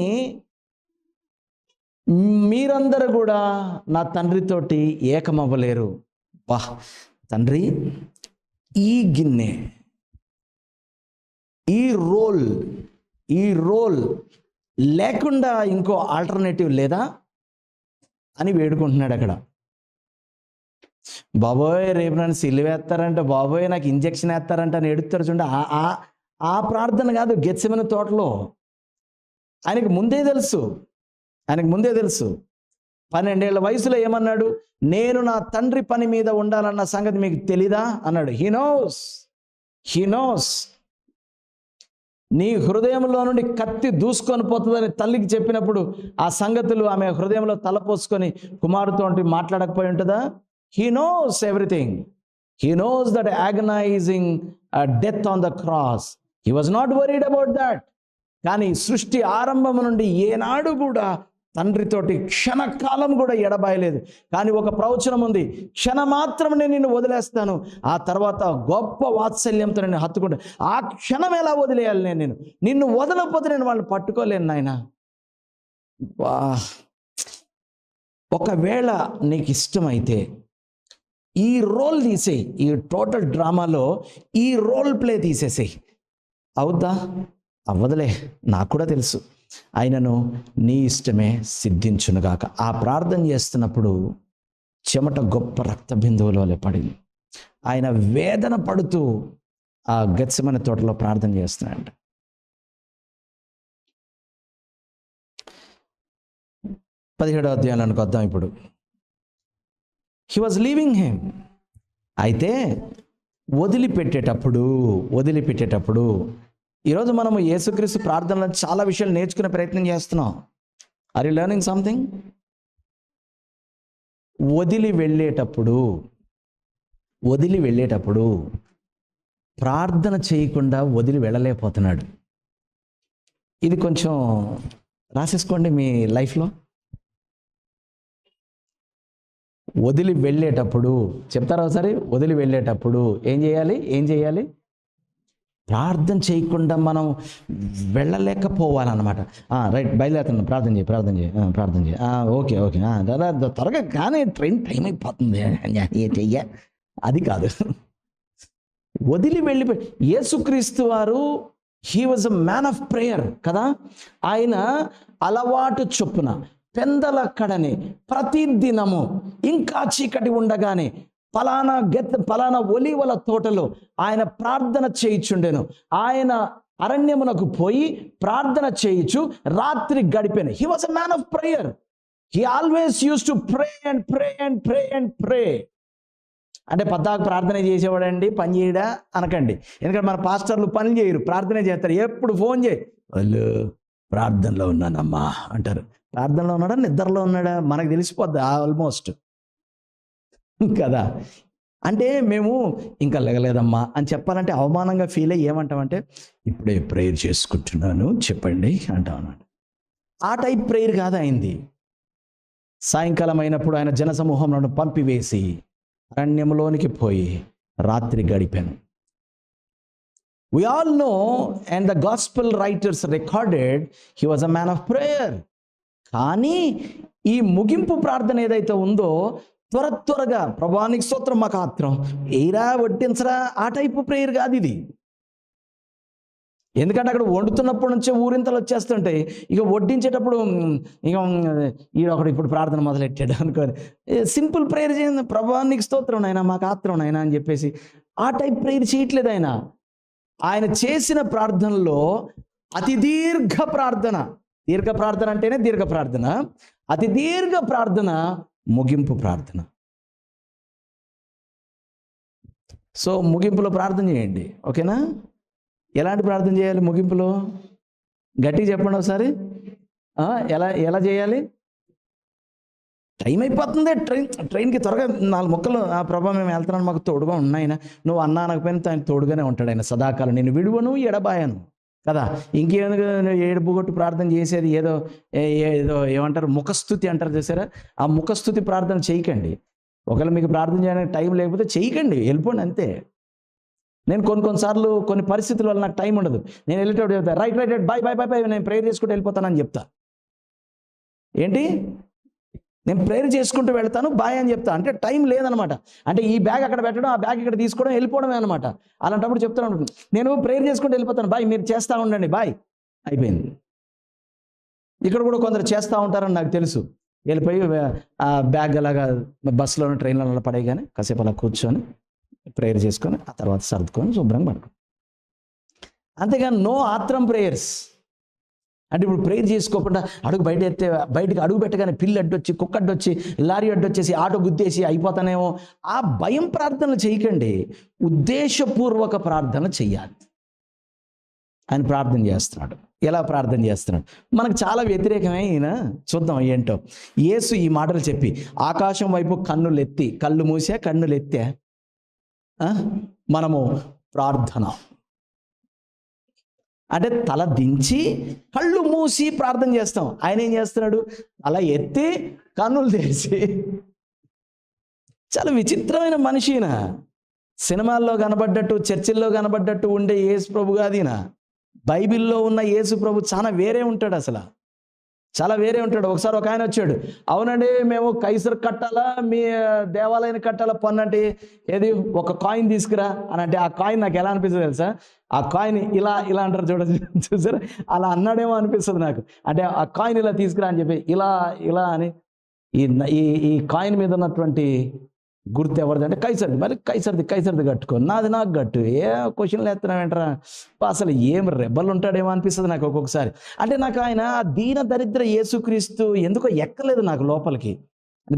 మీరందరూ కూడా నా తండ్రితోటి ఏకమవ్వలేరు. వా తండ్రి, ఈ గిన్నె, ఈ రోల్ లేకుండా ఇంకో ఆల్టర్నేటివ్ లేదా అని వేడుకుంటున్నాడు అక్కడ. బాబోయ్ రేపు నన్ను సిలువేస్తారంట, బాబోయ్ నాకు ఇంజెక్షన్ వేస్తారంట అని ఎడుతారు చూడండి. ఆ ప్రార్థన కాదు. గెత్సెమనే తోటలో ఆయనకు ముందే తెలుసు. 12 ఏళ్ల వయసులో ఏమన్నాడు? నేను నా తండ్రి పని మీద ఉండాలన్న సంగతి మీకు తెలీదా అన్నాడు. He knows. నీ హృదయంలో నుండి కత్తి దూసుకొని పోతుందని తల్లికి చెప్పినప్పుడు ఆ సంగతులు ఆమె హృదయంలో తలపోసుకొని కుమారుతో మాట్లాడకపోయి ఉంటుందా? He knows everything. He knows that agonizing death on the cross. He was not worried about that. కానీ సృష్టి ఆరంభం నుండి ఏనాడు కూడా తండ్రితోటి క్షణకాలం కూడా ఎడబాయలేదు. కానీ ఒక ప్రవచనం ఉంది, క్షణమాత్రం నేను నిన్ను వదిలేస్తాను, ఆ తర్వాత గొప్ప వాత్సల్యంతో నేను హత్తుకుంటా. ఆ క్షణం ఎలా వదిలేయాలి? నేను నిన్ను వదలకపోతే నేను వాళ్ళని పట్టుకోలేను నాయన. వా, ఒకవేళ నీకు ఇష్టమైతే ఈ రోల్ తీసేయి. ఈ టోటల్ డ్రామాలో ఈ రోల్ ప్లే తీసేసేయి. అవుద్దా? అవ్వదులే, నాకు కూడా తెలుసు. ఆయనను నీ ఇష్టమే సిద్ధించునుగాక. ఆ ప్రార్థన చేస్తున్నప్పుడు చెమట గొప్ప రక్త బిందువుల వలె పడింది. ఆయన వేదన పడుతూ ఆ గెత్సెమనే తోటలో ప్రార్థన చేస్తున్నాడు. 17వ అధ్యాయానికి వద్దాం ఇప్పుడు. He was leaving him. అయితే వదిలిపెట్టేటప్పుడు ఈరోజు మనము యేసుక్రీస్తు ప్రార్థనలో చాలా విషయాలు నేర్చుకునే ప్రయత్నం చేస్తున్నాం. Are you learning something? వదిలి వెళ్ళేటప్పుడు ప్రార్థన చేయకుండా వదిలి వెళ్ళలేకపోతున్నాడు. ఇది కొంచెం రాసేసుకోండి మీ లైఫ్లో. వదిలి వెళ్ళేటప్పుడు చెప్తారా ఒకసారి? వదిలి వెళ్ళేటప్పుడు ఏం చేయాలి? ప్రార్థన చేయకుండా మనం వెళ్ళలేకపోవాలన్నమాట. రైట్, బయలుదేరుతున్నాను, ప్రార్థన చేయి. ఓకే త్వరగా, కానీ ట్రైన్ టైం అయిపోతుంది చెయ్య. అది కాదు. వెళ్ళిపోయి యేసుక్రీస్తు వారు he was a man of prayer కదా. ఆయన అలవాటు చొప్పున పెందలక్కడని ప్రతి దినము ఇంకా చీకటి ఉండగానే పలానా ఒలీవల తోటలో ఆయన ప్రార్థన చేయిచుండెను. ఆయన అరణ్యమునకు పోయి ప్రార్థన చేయిచు రాత్రి గడిపాను. He was a man of prayer. He always use to pray. అంటే పద్దాకు ప్రార్థన చేసేవాడండి, పని చేయడా అనకండి. ఎందుకంటే మన పాస్టర్లు పని చేయరు, ప్రార్థన చేస్తారు. ఎప్పుడు ఫోన్ చేయి, వాళ్ళు ప్రార్థనలో ఉన్నానమ్మా అంటారు. ప్రార్థనలో ఉన్నాడా, నిద్రలో ఉన్నాడా మనకు తెలిసిపోద్ది ఆల్మోస్ట్ కదా. అంటే మేము ఇంకా లెగలేదమ్మా అని చెప్పాలంటే అవమానంగా ఫీల్ అయ్యి ఏమంటామంటే, ఇప్పుడే ప్రేయర్ చేసుకుంటున్నాను చెప్పండి అంటాం అన్నమాట. ఆ టైప్ ప్రేయర్ కాదు అయింది. సాయంకాలం అయినప్పుడు ఆయన జనసమూహంలో పంపివేసి అరణ్యంలోనికి పోయి రాత్రి గడిపాను. We all know, and the gospel writers recorded, he was a man of prayer. కానీ ఈ ముగింపు ప్రార్థన ఏదైతే ఉందో త్వరగా ప్రభువానికి స్తోత్రం మాకు ఆత్రం ఏరా వడ్డించరా, ఆ టైపు ప్రేయర్ కాదు ఇది. ఎందుకంటే అక్కడ వండుతున్నప్పటి నుంచే ఊరింతలు వచ్చేస్తుంటాయి. ఇక వడ్డించేటప్పుడు ఇక ఒకడు ఇప్పుడు ప్రార్థన మొదలెట్టాడు అనుకోని సింపుల్ ప్రేయర్ చేయండి, ప్రభువానికి స్తోత్రం నాయనా మాకు ఆత్రం నాయనా అని చెప్పేసి ఆ టైప్ ప్రేయర్ చేయట్లేదు ఆయన. ఆయన చేసిన ప్రార్థనలో అతి దీర్ఘ ప్రార్థన అంటేనే దీర్ఘ ప్రార్థన, అతి దీర్ఘ ప్రార్థన ముగింపు ప్రార్థన. సో ముగింపులో ప్రార్థన చేయండి, ఓకేనా? ఎలాంటి ప్రార్థన చేయాలి ముగింపులో? గట్టిగా చెప్పండి ఒకసారి. ఎలా చేయాలి? టైం అయిపోతుంది, ట్రైన్కి త్వరగా 4 ముక్కలు. ఆ ప్రభా మేము వెళ్తున్నాను, మాకు తోడుగా ఉన్నాయన. నువ్వు అన్నా అనకపోయినా ఆయన తోడుగానే ఉంటాడు. ఆయన సదాకాలం నేను విడువను ఎడబాయను కదా. ఇంకేందుకు ఏడుపు కొట్టు ప్రార్థన చేసేది, ఏదో ఏదో ఏమంటారు ముఖస్థుతి అంటారు చూసారా, ఆ ముఖస్థుతి ప్రార్థన చేయకండి. ఒకవేళ మీకు ప్రార్థన చేయడానికి టైం లేకపోతే చేయకండి, వెళ్ళిపోండి అంతే. నేను కొన్నిసార్లు కొన్ని పరిస్థితుల వల్ల నాకు టైం ఉండదు, నేను వెళ్ళేటప్పుడు చెప్తా right right right bye bye bye bye, నేను ప్రేయర్ చేసుకుంటూ వెళ్ళిపోతానని చెప్తా. ఏంటి, నేను ప్రేయర్ చేసుకుంటూ వెళ్తాను బాయ్ అని చెప్తా, అంటే టైం లేదనమాట. అంటే ఈ బ్యాగ్ అక్కడ పెట్టడం, ఆ బ్యాగ్ ఇక్కడ తీసుకోవడం, వెళ్ళిపోవడమే అనమాట. అలాంటప్పుడు చెప్తాను, నేను ప్రేయర్ చేసుకుంటూ వెళ్ళిపోతాను బాయ్, మీరు చేస్తూ ఉండండి బాయ్, అయిపోయింది. ఇక్కడ కూడా కొందరు చేస్తూ ఉంటారని నాకు తెలుసు. వెళ్ళిపోయి ఆ బ్యాగ్ అలాగా బస్సులోనూ ట్రైన్లలో పడేయగానే కాసేపు అలా కూర్చొని ప్రేయర్ చేసుకొని ఆ తర్వాత సర్దుకొని శుభ్రంగా పడుకో. అంతేగాని నో ఆత్రం ప్రేయర్స్. అంటే ఇప్పుడు ప్రేయర్ చేసుకోకుండా అడుగు బయటికి అడుగు పెట్టగానే పిల్లి అడ్డొచ్చి, కుక్క అడ్డొచ్చి, లారీ అడ్డొచ్చేసి, ఆటో గుద్దేసి అయిపోతానేమో, ఆ భయం ప్రార్థనలు చేయకండి. ఉద్దేశపూర్వక ప్రార్థన చెయ్యాలి. ఆయన ప్రార్థన చేస్తున్నాడు. ఎలా ప్రార్థన చేస్తున్నాడు మనకు చాలా వ్యతిరేకమే ఈయన. చూద్దాం ఏంటో. యేసు ఈ మాటలు చెప్పి ఆకాశం వైపు కన్నులెత్తి, కళ్ళు మూసా కన్నులెత్తే మనము ప్రార్థన అంటే తల దించి కళ్ళు మూసి ప్రార్థన చేస్తాం. ఆయన ఏం చేస్తున్నాడు, తల ఎత్తి కన్నులు తెరిచి. చాలా విచిత్రమైన మనిషి ఈయన. సినిమాల్లో కనబడ్డట్టు, చర్చిల్లో కనబడ్డట్టు ఉండే యేసు ప్రభు కాదు ఈయన. బైబిల్లో ఉన్న యేసు ప్రభు చాలా వేరే ఉంటాడు, అసలు చాలా వేరే ఉంటాడు. ఒకసారి ఒక ఆయన వచ్చాడు, అవునండి మేము కైసర్ కట్టాలా, మీ దేవాలయాన్ని కట్టాలా పన్ను అంటే, ఏది ఒక కాయిన్ తీసుకురా అని అంటే, ఆ కాయిన్ నాకు ఎలా అనిపిస్తుంది తెలుసా, ఆ కాయిన్ ఇలా ఇలా అంటారు చూసారా, అలా అన్నాడేమో అనిపిస్తుంది నాకు. అంటే ఆ కాయిన్ ఇలా తీసుకురా అని చెప్పి ఇలా ఇలా అని, ఈ కాయిన్ మీద ఉన్నటువంటి గుర్తు ఎవరిది అంటే కైసర్ది, మరి కైసర్ది కట్టుకో, నాది నాకు గట్టు, ఏ క్వశ్చన్లు ఎత్తున్నావేంట్రా, అసలు ఏం రెబ్బలు ఉంటాడేమో అనిపిస్తుంది నాకు ఒక్కొక్కసారి. అంటే నాకు ఆయన దీన దరిద్ర యేసుక్రీస్తు ఎందుకో ఎక్కలేదు నాకు లోపలికి.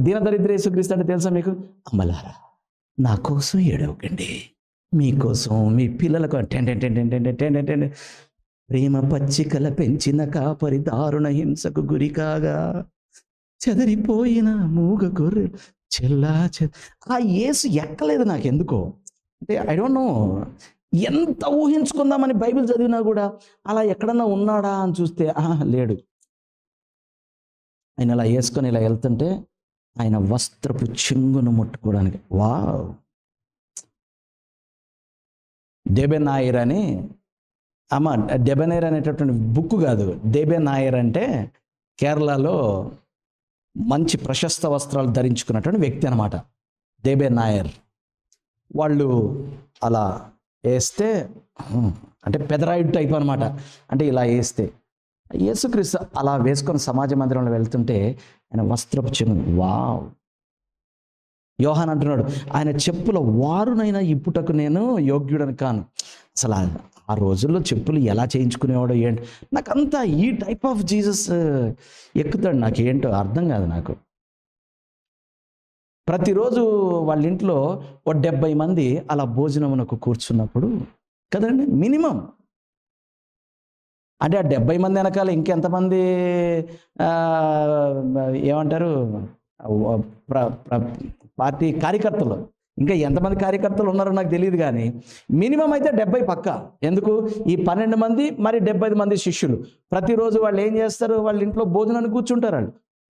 దీన దరిద్ర యేసుక్రీస్తు అంటే తెలుసా మీకు, అమ్మలారా నా కోసం ఏడవకండి, మీకోసం మీ పిల్లలకు ప్రేమ పచ్చికల పెంచిన కాపరి దారుణ హింసకు గురి కాగా చెదరిపోయిన మూగ గొర్రె ఆ యేసు ఎక్కలేదు నాకు ఎందుకో. అంటే ఐ డోంట్ నో, ఎంత ఊహించుకుందామని బైబిల్ చదివినా కూడా అలా ఎక్కడన్నా ఉన్నాడా అని చూస్తే లేడు. ఆయన ఇలా వేసుకొని ఇలా వెళ్తుంటే ఆయన వస్త్రపు చెంగును ముట్టుకోవడానికి, వావ్. డెబెనాయిర్ అని, డెబెనైర్ అనేటటువంటి బుక్ కాదు, డెబెనాయిర్ అంటే కేరళలో మంచి ప్రశస్త వస్త్రాలు ధరించుకున్నటువంటి వ్యక్తి అనమాట, డెబెనాయిర్. వాళ్ళు అలా వేస్తే అంటే పెదరాయుడు టైప్ అనమాట. అంటే ఇలా వేస్తే యేసుక్రీస్తు అలా వేసుకొని సమాజ మందిరంలో వెళ్తుంటే ఆయన వస్త్రపు చెంగు, వావ్. యోహాన్ అంటున్నాడు, ఆయన చెప్పుల వారునైనా ఇప్పుటకు నేను యోగ్యుడని కాను. అసలు ఆ రోజుల్లో చెప్పులు ఎలా చేయించుకునేవాడో ఏంటి, నాకంతా ఈ టైప్ ఆఫ్ జీసస్ ఎక్కుతాడు, నాకేంటో అర్థం కాదు నాకు. ప్రతిరోజు వాళ్ళ ఇంట్లో 70 మంది అలా భోజనమునకు కూర్చున్నప్పుడు కదండి మినిమం. అంటే ఆ 70 మంది వెనకాల ఇంకెంతమంది ఏమంటారు పార్టీ కార్యకర్తలు, ఇంకా ఎంతమంది కార్యకర్తలు ఉన్నారో నాకు తెలియదు, కానీ మినిమం అయితే 70 పక్కా. ఎందుకు, ఈ 12 మంది మరి 75 మంది శిష్యులు ప్రతిరోజు వాళ్ళు ఏం చేస్తారు, వాళ్ళ ఇంట్లో భోజనాన్ని కూర్చుంటారు.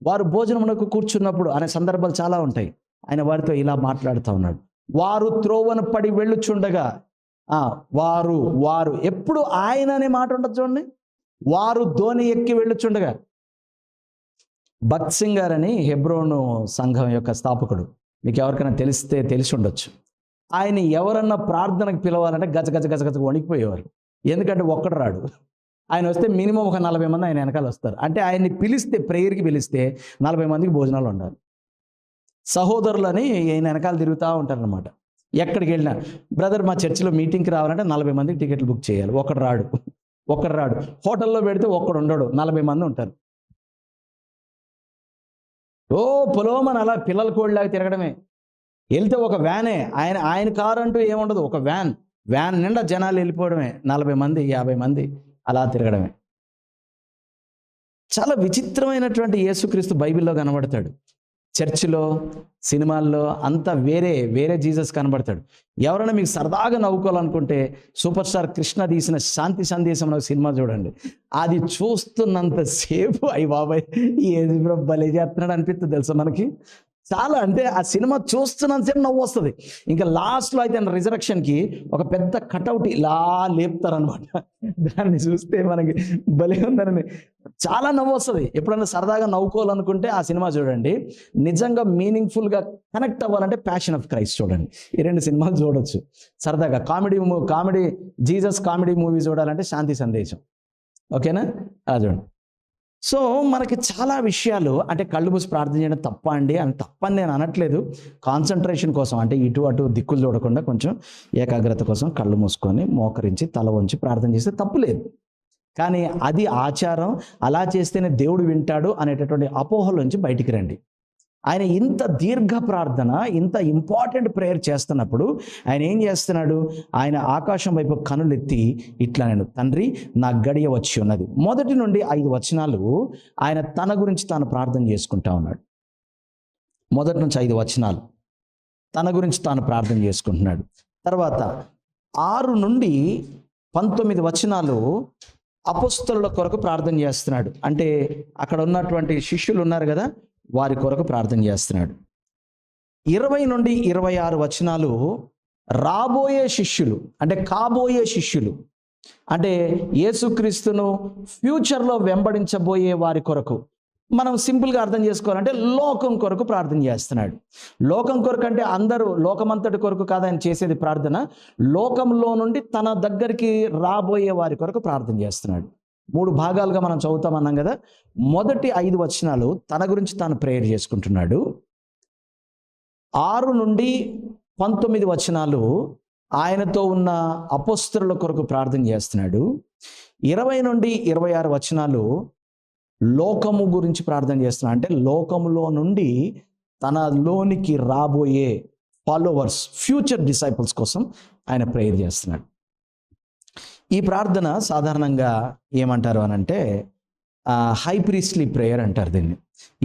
వారు భోజనమునకు కూర్చున్నప్పుడు అనే సందర్భాలు చాలా ఉంటాయి. ఆయన వారితో ఇలా మాట్లాడుతూ ఉన్నాడు, వారు త్రోవను పడి వెళ్ళుచుండగా, వారు ఎప్పుడు ఆయన అనే మాట ఉంటుంది చూడండి, వారు ధోని ఎక్కి వెళ్ళుచుండగా. భక్త్ సింగ్ గారు అని హెబ్రోను సంఘం యొక్క స్థాపకుడు, మీకు ఎవరికైనా తెలిసి ఉండొచ్చు. ఆయన ఎవరన్నా ప్రార్థనకు పిలవాలంటే గజ గజ గజ గజ వణికిపోయేవారు. ఎందుకంటే ఒక్కడు రాడు, ఆయన వస్తే మినిమం ఒక 40 మంది ఆయన వెనకాల వస్తారు. అంటే ఆయన్ని పిలిస్తే, ప్రేయర్కి పిలిస్తే 40 మందికి భోజనాలు ఉండాలి. సహోదరులని ఆయన వెనకాల తిరుగుతూ ఉంటారనమాట. ఎక్కడికి వెళ్ళినా, బ్రదర్ మా చర్చిలో మీటింగ్కి రావాలంటే 40 మందికి టికెట్లు బుక్ చేయాలి, ఒక్కడు రాడు. హోటల్లో పెడితే ఒక్కడు ఉండడు, 40 మంది ఉంటారు. పొలోమని అలా పిల్లల కోడిలాగా తిరగడమే. వెళ్తే ఒక వ్యానే, ఆయన కారు అంటూ ఏముండదు, ఒక వ్యాన్ నిండా జనాలు వెళ్ళిపోవడమే, 40 మంది 50 మంది అలా తిరగడమే. చాలా విచిత్రమైనటువంటి యేసుక్రీస్తు బైబిల్లో కనబడతాడు. చర్చిలో, సినిమాల్లో అంతా వేరే వేరే జీసస్ కనబడతాడు. ఎవరైనా మీకు సరదాగా నవ్వుకోవాలనుకుంటే సూపర్ స్టార్ కృష్ణ తీసిన శాంతి సందేశం అనే సినిమా చూడండి. అది చూస్తున్నంతసేపు అయ్యి బాబాయ్ ఈ భలే చేస్తున్నాడు అనిపిస్తుంది తెలుసా మనకి. చాలా అంటే ఆ సినిమా చూస్తున్నంతసేపు నవ్వు వస్తుంది. ఇంకా లాస్ట్లో అయితే రిజరక్షన్కి ఒక పెద్ద కటౌట్ ఇలా లేపుతారనమాట. దాన్ని చూస్తే మనకి భలే ఉందని చాలా నవ్వు వస్తుంది. ఎప్పుడైనా సరదాగా నవ్వుకోవాలనుకుంటే ఆ సినిమా చూడండి. నిజంగా మీనింగ్ఫుల్గా కనెక్ట్ అవ్వాలంటే ప్యాషన్ ఆఫ్ క్రైస్ట్ చూడండి. ఈ 2 సినిమాలు చూడొచ్చు సరదాగా. కామెడీ జీసస్ కామెడీ మూవీ చూడాలంటే శాంతి సందేశం. ఓకేనా, అలా చూడండి. సో మనకి చాలా విషయాలు అంటే కళ్ళు మూసి ప్రార్థన చేయడం తప్ప అండి అని తప్పని నేను అనట్లేదు. కాన్సన్ట్రేషన్ కోసం అంటే ఇటు అటు దిక్కులు చూడకుండా కొంచెం ఏకాగ్రత కోసం కళ్ళు మూసుకొని మోకరించి తల వంచి ప్రార్థన చేస్తే తప్పు లేదు. కానీ అది ఆచారం, అలా చేస్తేనే దేవుడు వింటాడు అనేటటువంటి అపోహల నుంచి బయటికి రండి. ఆయన ఇంత దీర్ఘ ప్రార్థన, ఇంత ఇంపార్టెంట్ ప్రేయర్ చేస్తున్నప్పుడు ఆయన ఏం చేస్తున్నాడు? ఆయన ఆకాశం వైపు కనులెత్తి ఇట్లా, నేను తండ్రి నా గడియ వచ్చి ఉన్నది. 1 నుండి 5 వచనాలు ఆయన తన గురించి తాను ప్రార్థన చేసుకుంటా ఉన్నాడు. 1 నుంచి 5 వచనాలు తన గురించి తాను ప్రార్థన చేసుకుంటున్నాడు. తర్వాత 6 నుండి 19 వచనాలు అపొస్తలుల కొరకు ప్రార్థన చేస్తున్నాడు. అంటే అక్కడ ఉన్నటువంటి శిష్యులు ఉన్నారు కదా, వారి కొరకు ప్రార్థన చేస్తున్నాడు. 20 నుండి 26 వచనాలు రాబోయే శిష్యులు అంటే కాబోయే శిష్యులు అంటే యేసుక్రీస్తును ఫ్యూచర్లో వెంబడించబోయే వారి కొరకు, మనం సింపుల్గా అర్థం చేసుకోవాలంటే లోకం కొరకు ప్రార్థన చేస్తున్నాడు. లోకం కొరకు అంటే అందరూ లోకమంతటి కొరకు కాదని చేసేది ప్రార్థన. లోకంలో నుండి తన దగ్గరికి రాబోయే వారి కొరకు ప్రార్థన చేస్తున్నాడు. 3 భాగాలుగా మనం చదువుతామన్నాం కదా. మొదటి 5 వచనాలు తన గురించి తాను ప్రేయర్ చేసుకుంటున్నాడు. 6 నుండి 19 వచనాలు ఆయనతో ఉన్న అపొస్తలుల కొరకు ప్రార్థన చేస్తున్నాడు. 20 నుండి 26 వచనాలు లోకము గురించి ప్రార్థన చేస్తున్నాడు. అంటే లోకములో నుండి తనలోనికి రాబోయే ఫాలోవర్స్, ఫ్యూచర్ డిసైపుల్స్ కోసం ఆయన ప్రేయర్ చేస్తున్నాడు. ఈ ప్రార్థన సాధారణంగా ఏమంటారు అని అంటే హై ప్రీస్ట్లీ ప్రేయర్ అంటారు దీన్ని.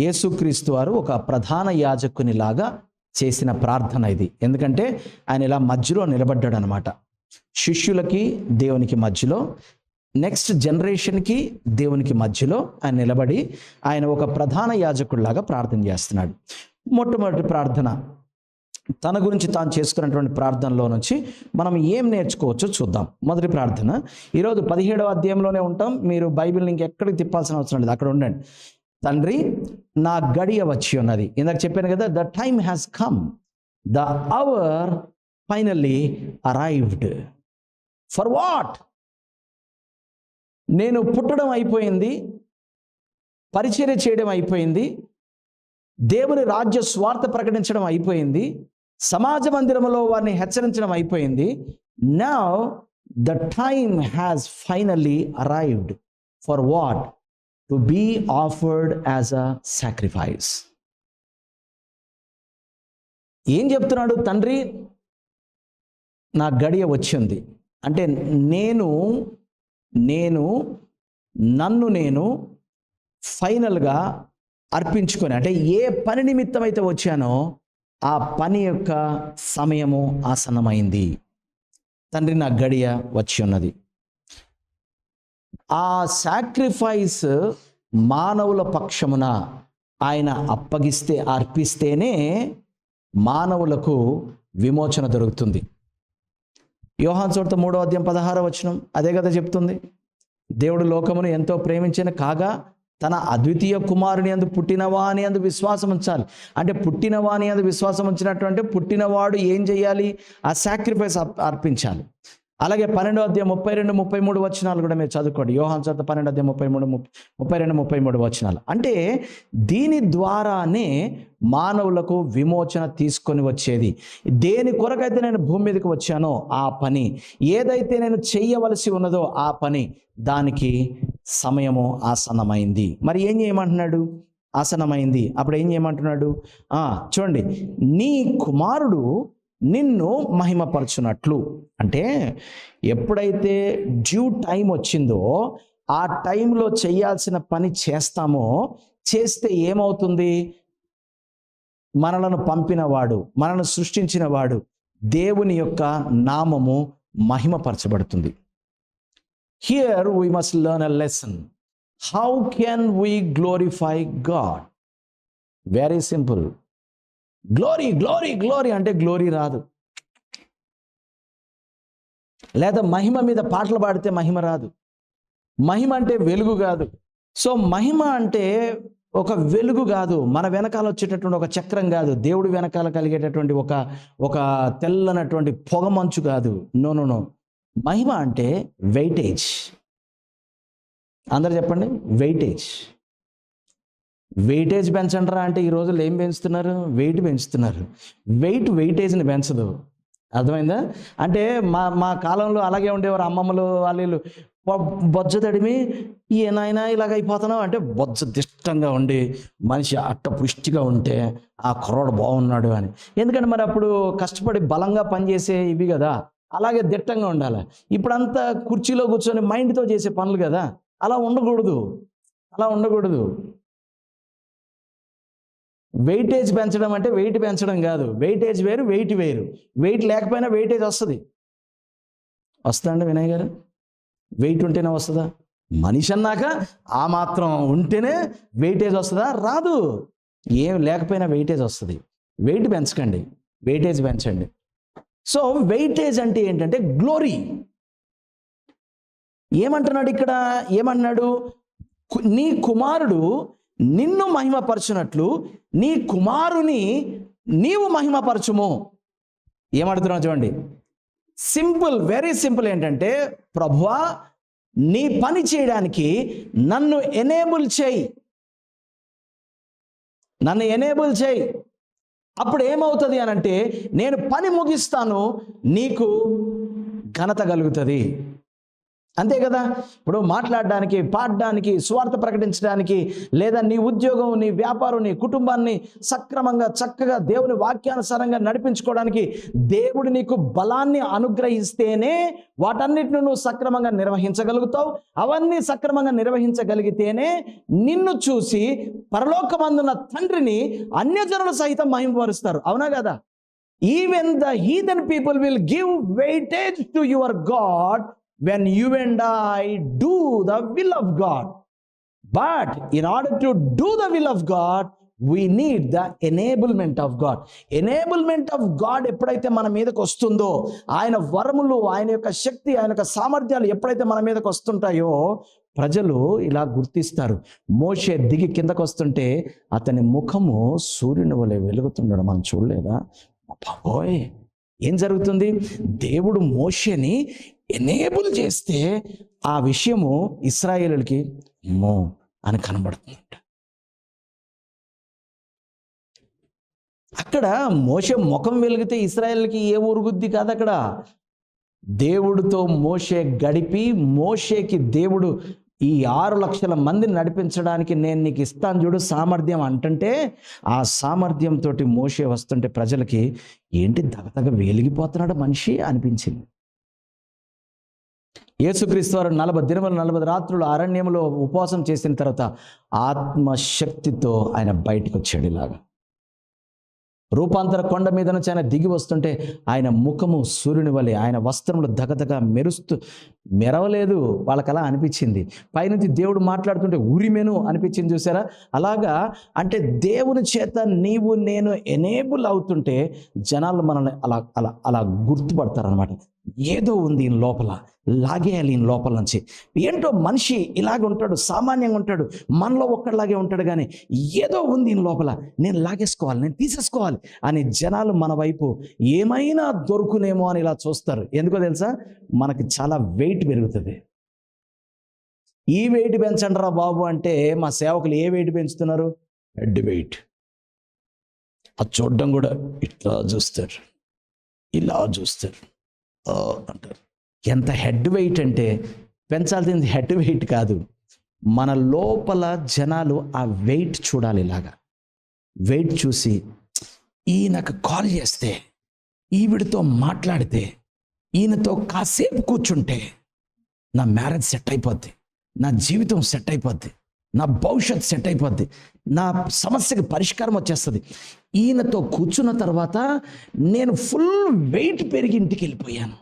యేసుక్రీస్తు వారు ఒక ప్రధాన యాజకుని లాగా చేసిన ప్రార్థన ఇది. ఎందుకంటే ఆయన ఇలా మధ్యలో నిలబడ్డాడు అనమాట. శిష్యులకి దేవునికి మధ్యలో, నెక్స్ట్ జనరేషన్కి దేవునికి మధ్యలో ఆయన నిలబడి ఆయన ఒక ప్రధాన యాజకుడిలాగా ప్రార్థన చేస్తున్నాడు. మొట్టమొదటి ప్రార్థన తన గురించి తాను చేసుకున్నటువంటి ప్రార్థనలో నుంచి మనం ఏం నేర్చుకోవచ్చో చూద్దాం. మొదటి ప్రార్థన ఈరోజు 17వ అధ్యాయంలోనే ఉంటాం. మీరు బైబిల్ని ఇంకెక్కడికి తిప్పాల్సిన అవసరం లేదు, అక్కడ ఉండండి. తండ్రి నా గడియ వచ్చి ఉన్నది. ఇందాక చెప్పాను కదా, the time has come, the hour finally arrived. For what? నేను పుట్టడం అయిపోయింది, పరిచర్య చేయడం అయిపోయింది, దేవుని రాజ్య స్వార్థ ప్రకటించడం అయిపోయింది, సమాజ మందిరంలో వారిని హెచ్చరించడం అయిపోయింది. Now the time has finally arrived. For what? To be offered as a sacrifice. ఏం చెప్తున్నాడు? తండ్రి నా గడియ వచ్చింది అంటే నన్ను ఫైనల్గా అర్పించుకొని, అంటే ఏ పని నిమిత్తం అయితే వచ్చానో ఆ పని యొక్క సమయము ఆసన్నమైంది. తండ్రి నా గడియ వచ్చి ఉన్నది. ఆ సాక్రిఫైస్ మానవుల పక్షమున ఆయన అర్పిస్తేనే మానవులకు విమోచన దొరుకుతుంది. యోహాను సువార్త 3వ అధ్యాయం 16వ వచనం అదే కదా చెప్తుంది. దేవుడు లోకమును ఎంతో ప్రేమించిన కాగా తన అద్వితీయ కుమారుని యందు పుట్టినవాని యందు విశ్వాసం ఉంచాలి. అంటే పుట్టినవాని యందు విశ్వాసం ఉంచినట్టు అంటే పుట్టినవాడు ఏం చేయాలి? ఆ సాక్రిఫైస్ అర్పించాలి. అలాగే 12వ అధ్యాయం 32, 33 వచనాలు కూడా మీరు చదువుకోండి. యోహాను సువార్త 12వ అధ్యాయం 32, 33 వచనాలు. అంటే దీని ద్వారానే మానవులకు విమోచన తీసుకొని వచ్చేది. దేని కొరకైతే నేను భూమి మీదకి వచ్చానో ఆ పని, ఏదైతే నేను చెయ్యవలసి ఉన్నదో ఆ పని, దానికి సమయము ఆసన్నమైంది. మరి ఏం చేయమంటున్నాడు? ఆసన్నమైంది. అప్పుడు ఏం చేయమంటున్నాడు? చూడండి, నీ కుమారుడు నిన్ను మహిమపరచునట్లు. అంటే ఎప్పుడైతే డ్యూ టైం వచ్చిందో ఆ టైంలో చేయాల్సిన పని చేస్తామో, చేస్తే ఏమవుతుంది? మనలను పంపినవాడు, మనల్ని సృష్టించిన వాడు, దేవుని యొక్క నామము మహిమపరచబడుతుంది. Here we must learn a lesson. How can we glorify God? Very simple. Glory glory glory అంటే గ్లోరీ రాదు. లేదా మహిమ మీద పాటలు పాడితే మహిమ రాదు. మహిమ అంటే వెలుగు కాదు. సో మహిమ అంటే ఒక వెలుగు కాదు, మన వెనకాల వచ్చేటటువంటి ఒక చక్రం కాదు, దేవుడి వెనకాల కలిగేటటువంటి ఒక తెల్లనటువంటి పొగ మంచు కాదు. No no no. మహిమ అంటే వెయిటేజ్. అందరు చెప్పండి, వెయిటేజ్. వెయిటేజ్ పెంచండిరా అంటే ఈ రోజుల్లో ఏం పెంచుతున్నారు? వెయిట్ పెంచుతున్నారు. వెయిటేజ్ని పెంచదు. అర్థమైందా? అంటే మా కాలంలో అలాగే ఉండేవారు అమ్మమ్మలు వాళ్ళు. బొజ్జ తడిమి ఏనాయనా ఇలాగ అయిపోతున్నావు అంటే బొజ్జ దిష్టంగా ఉండి మనిషి అట్ట పుష్టిగా ఉంటే ఆ కుర్రాడు బాగున్నాడు అని. ఎందుకంటే మరి అప్పుడు కష్టపడి బలంగా పనిచేసే ఇవి కదా, అలాగే దిట్టంగా ఉండాలి. ఇప్పుడంతా కుర్చీలో కూర్చొని మైండ్తో చేసే పనులు కదా, అలా ఉండకూడదు. వెయిటేజ్ పెంచడం అంటే వెయిట్ పెంచడం కాదు. వెయిటేజ్ వేరు, వెయిట్ వేరు. వెయిట్ లేకపోయినా వెయిటేజ్ వస్తుంది. వస్తుందండి వినయ్ గారు? వెయిట్ ఉంటేనే వస్తుందా? మనిషి అన్నాక ఆ మాత్రం ఉంటేనే వెయిటేజ్ వస్తుందా? రాదు. ఏం లేకపోయినా వెయిటేజ్ వస్తుంది. వెయిట్ పెంచకండి, వెయిటేజ్ పెంచండి. సో వెయిటేజ్ అంటే ఏంటంటే గ్లోరీ. ఏమంటున్నాడు ఇక్కడ? ఏమన్నాడు? నీ కుమారుడు నిన్ను మహిమపరచునట్లు నీ కుమారుని నీవు మహిమపరచుము. ఏమడుతున్నావు చూడండి. Simple, very simple. ఏంటంటే ప్రభువా నీ పని చేయడానికి నన్ను ఎనేబుల్ చేయి, అప్పుడు ఏమవుతుంది అని అంటే నేను పని ముగిస్తాను, నీకు ఘనత కలుగుతుంది. అంతే కదా? ఇప్పుడు మాట్లాడడానికి, పాడడానికి, స్వార్థ ప్రకటించడానికి, లేదా నీ ఉద్యోగం, నీ వ్యాపారం, నీ కుటుంబాన్ని సక్రమంగా చక్కగా దేవుని వాక్యానుసారంగా నడిపించుకోవడానికి దేవుడు నీకు బలాన్ని అనుగ్రహిస్తేనే వాటన్నిటిని నువ్వు సక్రమంగా నిర్వహించగలుగుతావు. అవన్నీ సక్రమంగా నిర్వహించగలిగితేనే నిన్ను చూసి పరలోకమందున్న తండ్రిని అన్యజనులు సహితం మహిమపరుస్తారు. అవునా కదా? Even the హీథన్ people will give weightage to your God when you and I do the will of God. But in order to do the will of God, we need the enablement of God. Enablement of God ఎప్పుడైతే మన మీదకి వస్తుందో, ఆయన వరములు, ఆయన యొక్క శక్తి, ఆయన యొక్క సామర్థ్యాలు ఎప్పుడైతే మన మీదకి వస్తుంటాయో ప్రజలు ఇలా గుర్తిస్తారు. మోషే దిగి కిందకు వస్తుంటే అతని ముఖము సూర్యుని వలె వెలుగుతుండడం మనం చూడలేదా? బాబోయ్, ఏం జరుగుతుంది? దేవుడు మోషేని ఎనేబుల్ చేస్తే ఆ విషయము ఇశ్రాయేలులకి మో అని కనబడుతుందంట. అక్కడ మోషే ముఖం వెలిగితే ఇశ్రాయేలుకి ఏ ఊరుగుద్ది కాదు. అక్కడ దేవుడితో మోషే గడిపి, మోషేకి దేవుడు ఈ 6 లక్షల మందిని నడిపించడానికి నేను నీకు ఇస్తాను చూడు సామర్థ్యం అంటుంటే, ఆ సామర్థ్యంతో మోషే వస్తుంటే ప్రజలకి ఏంటి దగదగ వెలిగిపోతున్నాడు మనిషి అనిపించింది. యేసుక్రీస్తు వారు 40 దినములు 40 రాత్రులు అరణ్యంలో ఉపవాసం చేసిన తర్వాత ఆత్మశక్తితో ఆయన బయటకు వచ్చాడు. ఇలాగా రూపాంతర కొండ మీద నుంచి ఆయన దిగి వస్తుంటే ఆయన ముఖము సూర్యుని వలె, ఆయన వస్త్రములు దగదగ మెరవలేదు. వాళ్ళకి అలా అనిపించింది. పైనుంచి దేవుడు మాట్లాడుతుంటే ఉరిమెను అనిపించింది. చూసారా? అలాగా అంటే దేవుని చేత నీవు నేను ఎనేబుల్ అవుతుంటే జనాలు మనల్ని అలా అలా అలా గుర్తుపడతారనమాట. ఏదో ఉంది ఈయన లోపల, లాగేయాలి ఈయన లోపల నుంచి. ఏంటో మనిషి ఇలాగ ఉంటాడు, సామాన్యంగా ఉంటాడు, మనలో ఒక్కడిలాగే ఉంటాడు, కానీ ఏదో ఉంది ఈయన లోపల, నేను లాగేసుకోవాలి, నేను తీసేసుకోవాలి అని జనాలు మన వైపు ఏమైనా దొరుకునేమో అని ఇలా చూస్తారు. ఎందుకో తెలుసా? మనకి చాలా వెయిట్ పెరుగుతుంది. ఈ వెయిట్ పెంచండి రా బాబు అంటే మా సేవకులు ఏ వెయిట్ పెంచుతున్నారు? Head weight. అది చూడడం కూడా ఇట్లా చూస్తారు, ఇలా చూస్తారు అంటారు. ఎంత హెడ్ వెయిట్ అంటే పెంచాల్సింది హెడ్ వెయిట్ కాదు, మన లోపల జనాలు ఆ వెయిట్ చూడాలి. ఇలాగా వెయిట్ చూసి ఈయనకు కాల్ చేస్తే, ఈవిడితో మాట్లాడితే, ఈయనతో కాసేపు కూర్చుంటే నా మ్యారేజ్ సెట్ అయిపోద్ది, నా జీవితం సెట్ అయిపోద్ది, నా భవిష్యత్ సెట్ అయిపోద్ది, నా సమస్యకి పరిష్కారం వచ్చేస్తుంది. ఈయనతో కూర్చున్న తర్వాత నేను ఫుల్ వెయిట్ పెరిగి ఇంటికి వెళ్ళిపోయాను.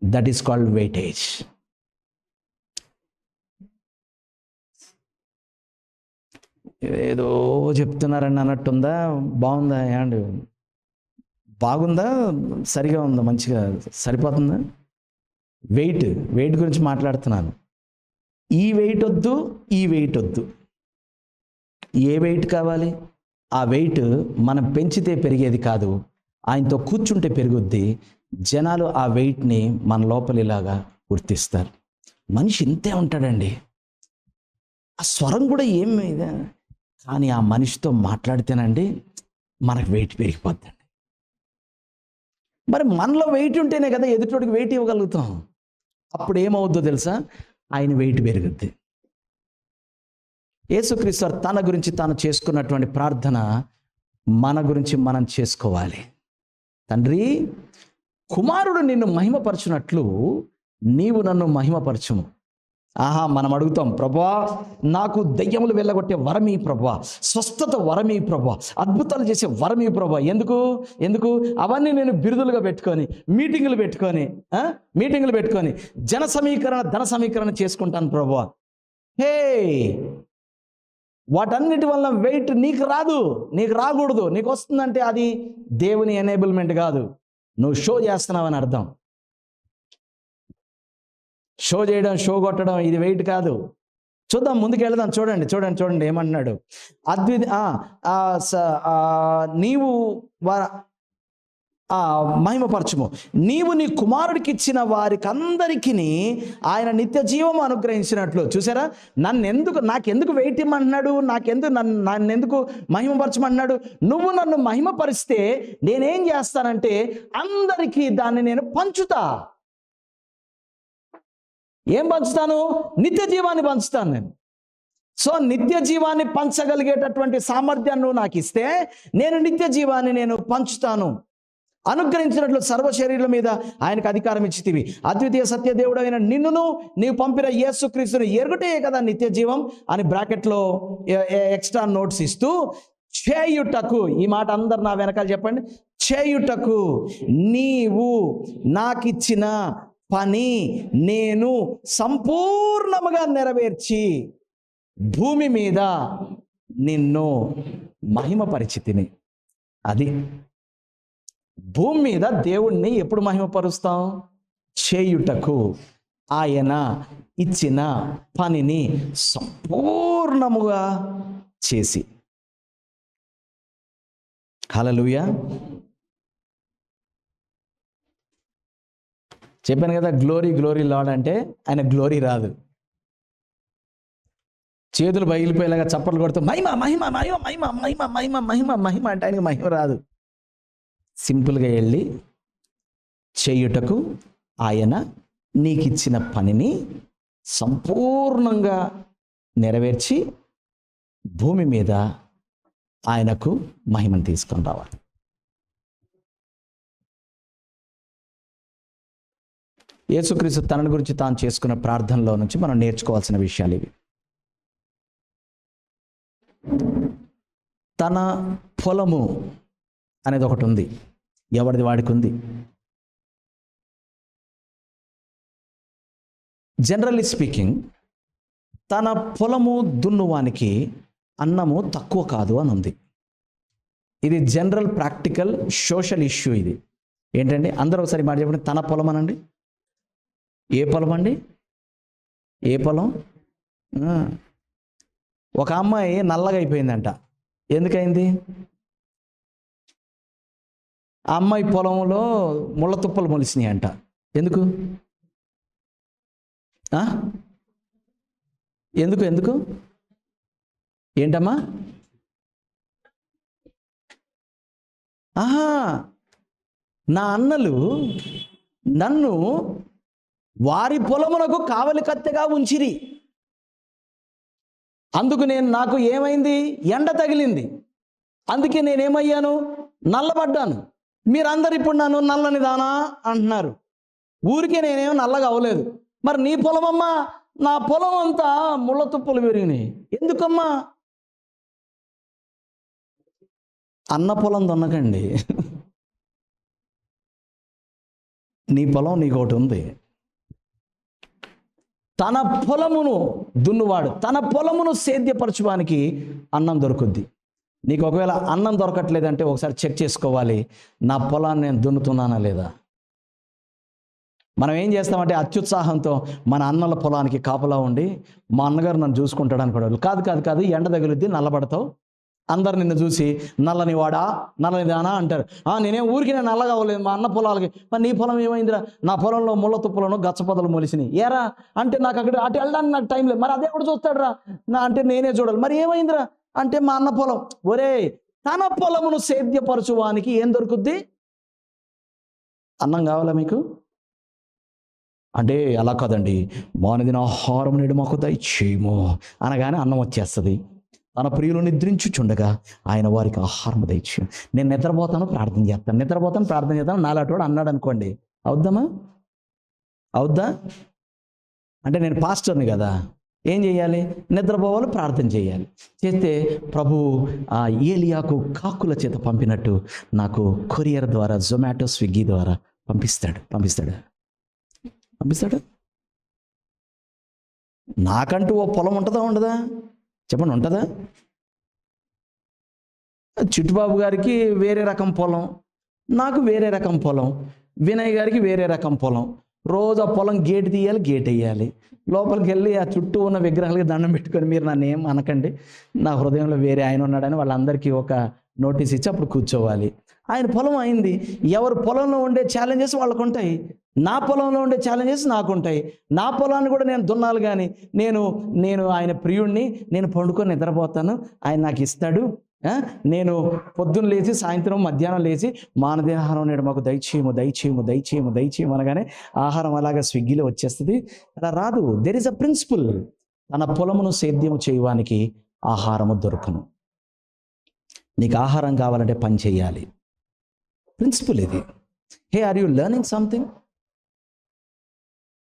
That is called weightage. ఏదో చెప్తున్నారని అన్నట్టుందా? బాగుందా? ఏమండి, బాగుందా? సరిగా ఉందా? మంచిగా సరిపోతుందా? వెయిట్ గురించి మాట్లాడుతున్నాను. ఈ వెయిట్ వద్దు, ఈ వెయిట్ వద్దు. ఏ వెయిట్ కావాలి? ఆ వెయిట్ మనం పెంచితే పెరిగేది కాదు, ఆయనతో కూర్చుంటే పెరుగుద్ది. జనాలు ఆ వెయిట్ని మన లోపలిలాగా గుర్తిస్తారు. మనిషి ఇంతే ఉంటాడండి, ఆ స్వరం కూడా ఏం మీద, కానీ ఆ మనిషితో మాట్లాడితేనండి మనకు వెయిట్ పెరిగిపోద్దండి. మరి మనలో వెయిట్ ఉంటేనే కదా ఎదుటోడికి వెయిట్ ఇవ్వగలుగుతాం. అప్పుడు ఏమవుద్దో తెలుసా? ఆయన వెయిట్ పెరుగుద్ది. యేసుక్రీస్తు తన గురించి తాను చేసుకున్నటువంటి ప్రార్థన మన గురించి మనం చేసుకోవాలి. తండ్రి, కుమారుడు నిన్ను మహిమపరచునట్లు నీవు నన్ను మహిమపరచుము. మనం అడుగుతాం, ప్రభువా నాకు దయ్యములు వెళ్ళగొట్టే వరమీ ప్రభువా, స్వస్థత వరమీ ప్రభువా, అద్భుతాలు చేసే వరమీ ప్రభువా. ఎందుకు అవన్నీ నేను బిరుదులుగా పెట్టుకొని మీటింగులు పెట్టుకొని ధన సమీకరణ చేసుకుంటాను ప్రభువా. హే, వాటన్నిటి వల్ల వెయిట్ నీకు రాకూడదు. నీకు వస్తుందంటే అది దేవుని ఎనేబుల్మెంట్ కాదు, నువ్వు షో చేస్తున్నావని అర్థం. షో చేయడం, షో కొట్టడం ఇది వెయిట్ కాదు. చూద్దాం, ముందుకు వెళదాం. చూడండి ఏమంటున్నాడు. నీవు మహిమపరచుము, నీవు నీ కుమారుడికి ఇచ్చిన వారికి అందరికీ ఆయన నిత్య జీవం అనుగ్రహించినట్లు. చూసారా, నాకెందుకు వెయిట్ ఇమ్మంటున్నాడు, నన్నెందుకు మహిమపరచమన్నాడు? నువ్వు నన్ను మహిమపరిస్తే నేనేం చేస్తానంటే అందరికీ దాన్ని నేను పంచుతా. ఏం పంచుతాను? నిత్య జీవాన్ని పంచుతాను నేను. సో నిత్య జీవాన్ని పంచగలిగేటటువంటి సామర్థ్యాన్ని నువ్వు నాకు ఇస్తే నేను నిత్య జీవాన్ని నేను పంచుతాను. అనుగ్రహించినట్లు సర్వ శరీరుల మీద ఆయనకు అధికారం ఇచ్చితివి. అద్వితీయ సత్యదేవుడు అయిన నిన్నును నీవు పంపిన యేసుక్రీస్తును ఎరుగుటే కదా నిత్య జీవం అని బ్రాకెట్లో ఎక్స్ట్రా నోట్స్ ఇస్తూ, చేయుటకు, ఈ మాట అందరు నా వెనకాల చెప్పండి, చేయుటకు నీవు నాకిచ్చిన పని నేను సంపూర్ణముగా నెరవేర్చి భూమి మీద నిన్ను మహిమపరిచితిని. అది భూమి మీద దేవుణ్ణి ఎప్పుడు మహిమపరుస్తాం? చేయుటకు, ఆయన ఇచ్చిన పనిని సంపూర్ణముగా చేసి. హల్లెలూయా. చెప్పాను కదా, గ్లోరీ లార్డ్ అంటే ఆయన గ్లోరీ రాదు. చేతులు పగిలిపోయేలాగా చప్పట్లు కొడుతూ మహిమ మహిమ మహిమ మహిమ మహిమ మహిమ మహిమ మహిమ అంటే ఆయనకి మహిమ రాదు. సింపుల్గా వెళ్ళి చేయుటకు ఆయన నీకిచ్చిన పనిని సంపూర్ణంగా నెరవేర్చి భూమి మీద ఆయనకు మహిమను తీసుకొని రావాలి. యేసుక్రీస్తు తనని గురించి తాను చేసుకున్న ప్రార్థనలో నుంచి మనం నేర్చుకోవాల్సిన విషయాలు ఇవి. తన పొలము అనేది ఒకటి ఉంది, ఎవరిది వాడికి ఉంది. జనరల్లీ స్పీకింగ్, తన పొలము దున్నువానికి అన్నము తక్కువ కాదు అని ఉంది. ఇది జనరల్ ప్రాక్టికల్ సోషల్ ఇష్యూ. ఇది ఏంటండి? అందరూ ఒకసారి మాట చెప్పండి. తన పొలం అనండి. ఏ పొలం అండి? ఏ పొలం? ఒక అమ్మాయి నల్లగా అయిపోయిందంట. ఎందుకైంది? ఆ అమ్మాయి పొలంలో ముళ్ళ తుప్పలు మొలిసినాయి అంట. ఎందుకు? ఎందుకు ఏంటమ్మా? నా అన్నలు నన్ను వారి పొలమునకు కావలి కత్తెగా ఉంచిరి, అందుకు నాకు ఏమైంది? ఎండ తగిలింది, అందుకే నేనేమయ్యాను? నల్లబడ్డాను. మీరందరు ఇప్పుడు నన్ను నల్లని దానా అంటున్నారు. ఊరికే నేనేమో నల్లగా అవ్వలేదు. మరి నీ పొలమమ్మా నా పొలం అంతా ముళ్ళ తుప్పలు పెరిగినాయి. ఎందుకమ్మా? అన్న పొలం దున్నకండి. నీ పొలం నీకు ఒకటి ఉంది. తన పొలమును దున్నువాడు తన పొలమును సేద్యపరచువానికి అన్నం దొరుకుద్ది. నీకు ఒకవేళ అన్నం దొరకట్లేదంటే ఒకసారి చెక్ చేసుకోవాలి, నా పొలాన్ని నేను దున్నుతున్నానా లేదా. మనం ఏం చేస్తామంటే అత్యుత్సాహంతో మన అన్నల పొలానికి కాపలా ఉండి మా అన్నగారు నన్ను చూసుకుంటాడు అనుకోవడం. కాదు కాదు కాదు, ఎండ తగులుద్ది, నల్లబడతావు, అందరు నిన్ను చూసి నల్లని వాడా నల్లని దానా అంటారు. నేనేం ఊరికి నేను నల్లగా అవ్వలేదు, మా అన్న పొలాలకి. మరి నీ పొలం ఏమైందిరా? నా పొలంలో ముళ్ళ తుప్పలను గచ్చపొదలు మొలిసినాయి. ఏరా అంటే నాకు అటు వెళ్ళడానికి నాకు టైం లేదు. మరి అదే కూడా చూస్తాడు రా అంటే నేనే చూడాలి. మరి ఏమైందిరా అంటే మా అన్న పొలం. ఒరే, తన పొలమును సేద్యపరచువానికి ఏం దొరుకుద్ది? అన్నం కావాలా మీకు అంటే? అలా కాదండి, మానదిన ఆహారం నేడు మాకు దయచేయము అనగానే అన్నం వచ్చేస్తుంది. తన ప్రియులు నిద్రించుచుండగా ఆయన వారికి ఆహారం దయచేయం. నేను నిద్రపోతాను ప్రార్థన చేస్తాను నాలాటోడు అన్నాడు అనుకోండి, అవుద్దామా? అవుద్దా? అంటే నేను పాస్టర్ని కదా, ఏం చేయాలి? నిద్రపోవాలి, ప్రార్థన చేయాలి. చేస్తే ప్రభు ఏలియాకు కాకుల చేత పంపినట్టు నాకు కొరియర్ ద్వారా, జొమాటో, స్విగ్గీ ద్వారా పంపిస్తాడు. నాకంటూ ఓ పొలం ఉండదా? చెప్పండి, ఉంటుందా? చిట్టుబాబు గారికి వేరే రకం పొలం, నాకు వేరే రకం పొలం, వినయ్ గారికి వేరే రకం పొలం. రోజు ఆ పొలం గేట్ తీయాలి, గేట్ వేయాలి, లోపలికి వెళ్ళి ఆ చుట్టూ ఉన్న విగ్రహాలకి దండం పెట్టుకొని, మీరు నన్ను ఏం అనకండి, నా హృదయంలో వేరే ఆయన ఉన్నాడని వాళ్ళందరికీ ఒక నోటీస్ ఇచ్చి అప్పుడు కూర్చోవాలి. ఆయన పొలం అయింది. ఎవరు పొలంలో ఉండే ఛాలెంజెస్ వాళ్ళకు ఉంటాయి, నా పొలంలో ఉండే ఛాలెంజెస్ నాకు ఉంటాయి. నా పొలాన్ని కూడా నేను దున్నాలి, కానీ నేను ఆయన ప్రియుడిని, నేను పండుకొని నిద్రపోతాను, ఆయన నాకు ఇస్తాడు. నేను పొద్దున్న లేచి సాయంత్రం మధ్యాహ్నం లేచి మానదేహారం నేడు మాకు దయచేయము అనగానే ఆహారం అలాగా స్విగ్గీలో వచ్చేస్తుంది. అలా రాదు. There is a principle. తన పొలమును సేద్యము చేయడానికి ఆహారము దొరకను. నీకు ఆహారం కావాలంటే పని చేయాలి. ప్రిన్సిపల్ ఇది. హే, ఆర్ యూ లెర్నింగ్ సంథింగ్?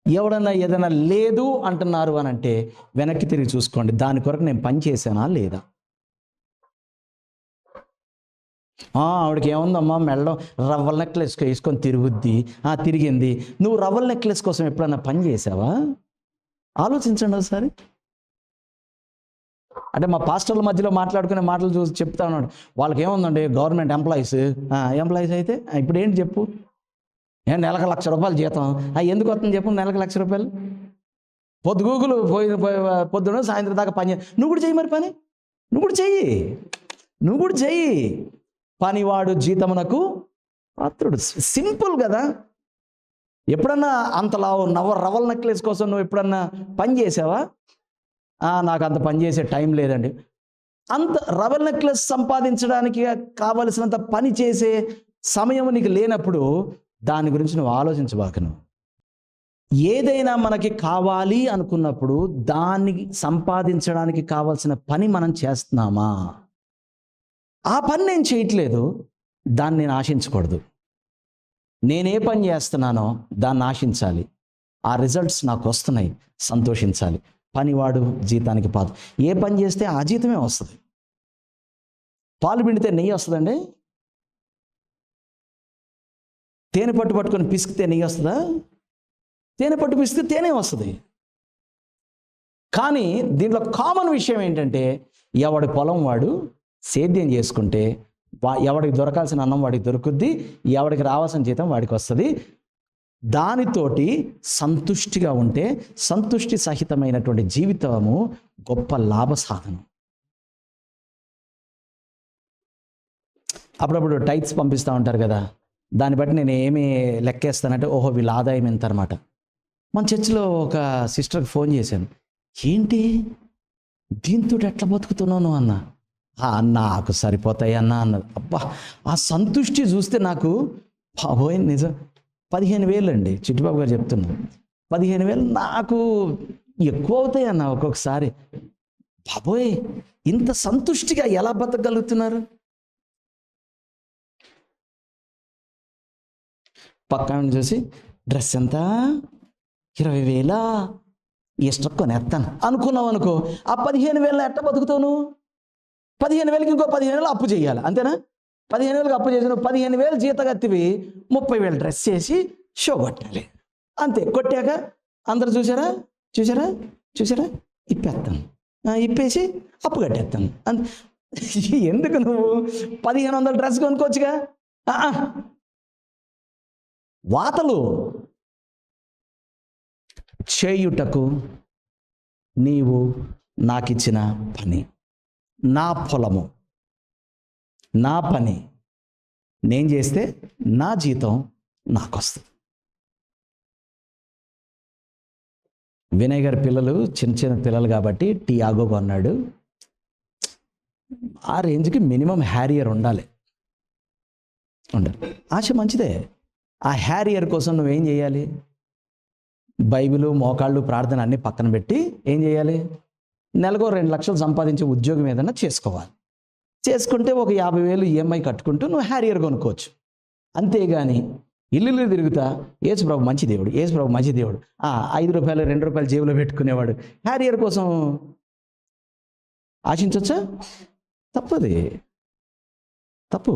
ఎవడన్నా ఏదైనా లేదు అంటున్నారు అని అంటే వెనక్కి తిరిగి చూసుకోండి, దాని కొరకు నేను పని చేశానా లేదా? ఆవిడకి ఏముందమ్మా, మెడలో రవ్వల నెక్లెస్ వేసుకొని తిరిగింది. నువ్వు రవ్వల నెక్లెస్ కోసం ఎప్పుడన్నా పని చేసావా? ఆలోచించండి ఒకసారి. అంటే మా పాస్టర్ల మధ్యలో మాట్లాడుకునే మాటలు చూసి చెప్తా ఉన్నాడు, వాళ్ళకి ఏముందండి, గవర్నమెంట్ ఎంప్లాయీస్ అయితే ఇప్పుడు ఏంటి చెప్పు, నెలకు ₹1,00,000 జీతం. ఎందుకు వస్తుంది చెప్పు? నెలకు ₹1,00,000 పొద్దుగూగులు పొద్దున సాయంత్రం దాకా పని. నువ్వు కూడా చెయ్యి, మరి పని నువ్వు కూడా చెయ్యి. పనివాడు జీతమునకు పాత్రుడు. సింపుల్ కదా. ఎప్పుడన్నా అంతలా రవ్వల నెక్లెస్ కోసం నువ్వు ఎప్పుడన్నా పని చేసావా? నాకు అంత పని చేసే టైం లేదండి. అంత రవ్వల నెక్లెస్ సంపాదించడానికి కావలసినంత పని చేసే సమయం నీకు లేనప్పుడు దాని గురించి నువ్వు ఆలోచించబాక. నువ్వు ఏదైనా మనకి కావాలి అనుకున్నప్పుడు దాన్ని సంపాదించడానికి కావాల్సిన పని మనం చేస్తున్నామా? ఆ పని నేను చేయట్లేదు, దాన్ని నేను ఆశించకూడదు. నేనే పని చేస్తున్నానో దాన్ని ఆశించాలి. ఆ రిజల్ట్స్ నాకు వస్తున్నాయి, సంతోషించాలి. పనివాడు జీతానికి పాదు. ఏ పని చేస్తే ఆ జీతమే వస్తుంది. పాలు పిండితే నెయ్యి వస్తుందండి? తేనె పట్టుకొని పిసికితే నెయ్యి వస్తుందా? తేనె పట్టు పిసికితే తేనె వస్తుంది. కానీ దీంట్లో కామన్ విషయం ఏంటంటే, ఎవడి పొలం వాడు సేద్యం చేసుకుంటే ఎవడికి దొరకాల్సిన అన్నం వాడికి దొరుకుద్ది, ఎవడికి రావాల్సిన జీతం వాడికి వస్తుంది. దానితోటి సంతుష్టిగా ఉంటే సంతుష్టి సహితమైనటువంటి జీవితము గొప్ప లాభ సాధనం. అప్పుడప్పుడు టైట్స్ పంపిస్తూ ఉంటారు కదా, దాన్ని బట్టి నేను ఏమి లెక్కేస్తానంటే, ఓహో వీళ్ళ ఆదాయం ఎంత అనమాట. మన చర్చిలో ఒక సిస్టర్కి ఫోన్ చేశాను, ఏంటి దీంతో ఎట్లా బతుకుతున్నాను అన్న. నాకు సరిపోతాయి అన్నది. అబ్బా, ఆ సంతుష్టి చూస్తే నాకు బాబోయ్, నిజం 15,000 అండి, చిట్టుబాబు గారు చెప్తున్నారు. 15,000 నాకు ఎక్కువ అవుతాయి అన్న ఒక్కొక్కసారి. బాబోయ్, ఇంత సంతుష్టిగా ఎలా బతకగలుగుతున్నారు? పక్కన చూసి డ్రెస్ ఎంత, 20,000, ఇష్టం కొనేస్తాను అనుకున్నావు అనుకో, ఆ 15,000 ఎట్ట బతుకుతావు నువ్వు? 15,000కి ఇంకో 15,000 అప్పు చేయాలి, అంతేనా? 15,000కి అప్పు చేసి నువ్వు 15,000 జీతగత్తివి 30,000 డ్రెస్ చేసి షో కొట్టాలి, అంతే. కొట్టాక అందరు చూసారా చూసారా చూసారా ఇప్పేస్తాను, ఇప్పేసి అప్పు కట్టేస్తాను అంత. ఎందుకు నువ్వు 1,500 డ్రెస్ కొనుక్కోవచ్చుగా? వాతలు చేయుటకు నీవు నాకిచ్చిన పని, నా పొలము, నా పని నేను చేస్తే నా జీతం నాకు వస్తుంది. వినయ్ గారి పిల్లలు చిన్న చిన్న పిల్లలు కాబట్టి టియాగో కొన్నాడు. ఆ రేంజ్కి మినిమం హ్యారియర్ ఉండాలి. ఆశ మంచిదే. ఆ హ్యారియర్ కోసం నువ్వేం చేయాలి? బైబిలు, మోకాళ్ళు, ప్రార్థన అన్నీ పక్కన పెట్టి ఏం చేయాలి? నెలకు 2 లక్షలు సంపాదించే ఉద్యోగం ఏదైనా చేసుకోవాలి. చేసుకుంటే ఒక 50,000 ఈఎంఐ కట్టుకుంటూ నువ్వు హ్యారియర్ కొనుక్కోవచ్చు. అంతేగాని ఇల్లు తిరుగుతా యేసు ప్రభు మంచి దేవుడు, యేసు ప్రభు మంచి దేవుడు, 5 రూపాయలు 2 రూపాయలు జేబులో పెట్టుకునేవాడు హ్యారియర్ కోసం ఆశించవచ్చా? తప్పది, తప్పు.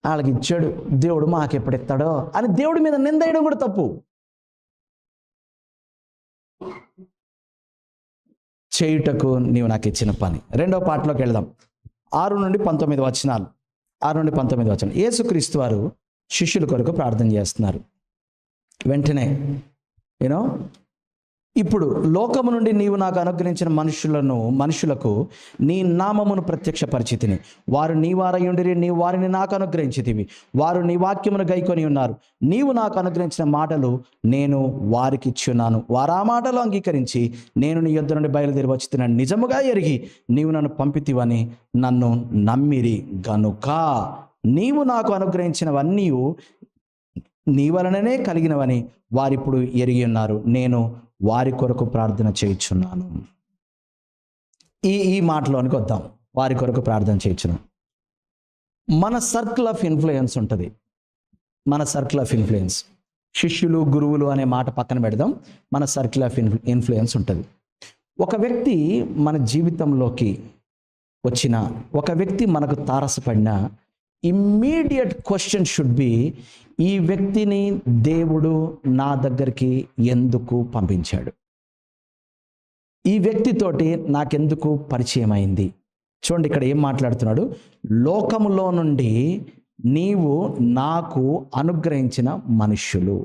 వాళ్ళకి ఇచ్చాడు దేవుడు, మాకు ఎప్పుడు ఇస్తాడో అని దేవుడి మీద నిందేయడం కూడా తప్పు. చేయుటకు నీవు నాకు ఇచ్చిన పని. 2వ పాటలోకి వెళ్దాం. 6 నుండి 19 వచనాలు. 6 నుండి 19 వచనాలు. యేసుక్రీస్తు వారు శిష్యుల కొరకు ప్రార్థన చేస్తున్నారు. వెంటనే ఇప్పుడు లోకము నుండి నీవు నాకు అనుగ్రహించిన మనుషులకు నీ నామమును ప్రత్యక్షపరిచితిని. వారు నీ వారయుండిరి, నీవు వారిని నాకు అనుగ్రహించితివి. వారు నీ వాక్యమును గైకొని ఉన్నారు. నీవు నాకు అనుగ్రహించిన మాటలు నేను వారికి ఇచ్చున్నాను. వారు ఆ మాటలు అంగీకరించి నేను నీ యొద్ద నుండి బయలుదేరి వచ్చుతున్నాను నిజముగా ఎరిగి నీవు నన్ను పంపితివని నన్ను నమ్మిరి గనుక నీవు నాకు అనుగ్రహించినవన్నీ నీ వలననే కలిగినవని వారిప్పుడు ఎరిగి ఉన్నారు. నేను వారి కొరకు ప్రార్థన చేయుచున్నాను. ఈ మాటలోనికి వద్దాం. వారి కొరకు ప్రార్థన చేయుచున్నాను. మన సర్కిల్ ఆఫ్ ఇన్ఫ్లుయెన్స్ ఉంటుంది. మన సర్కిల్ ఆఫ్ ఇన్ఫ్లుయెన్స్, శిష్యులు, గురువులు అనే మాట పక్కన పెడదాం. మన సర్కిల్ ఆఫ్ ఇన్ఫ్లుయెన్స్ ఉంటుంది. ఒక వ్యక్తి మన జీవితంలోకి వచ్చిన, ఒక వ్యక్తి మనకు తారసపడిన ఇమ్మీడియట్ క్వశ్చన్ షుడ్ బి, ఈ వ్యక్తిని దేవుడు నా దగ్గరికి ఎందుకు పంపించాడు? ఈ వ్యక్తితోటి నాకెందుకు పరిచయం అయింది? చూడండి ఇక్కడ ఏం మాట్లాడుతున్నాడు. లోకములో నుండి నీవు నాకు అనుగ్రహించిన మనుష్యులు.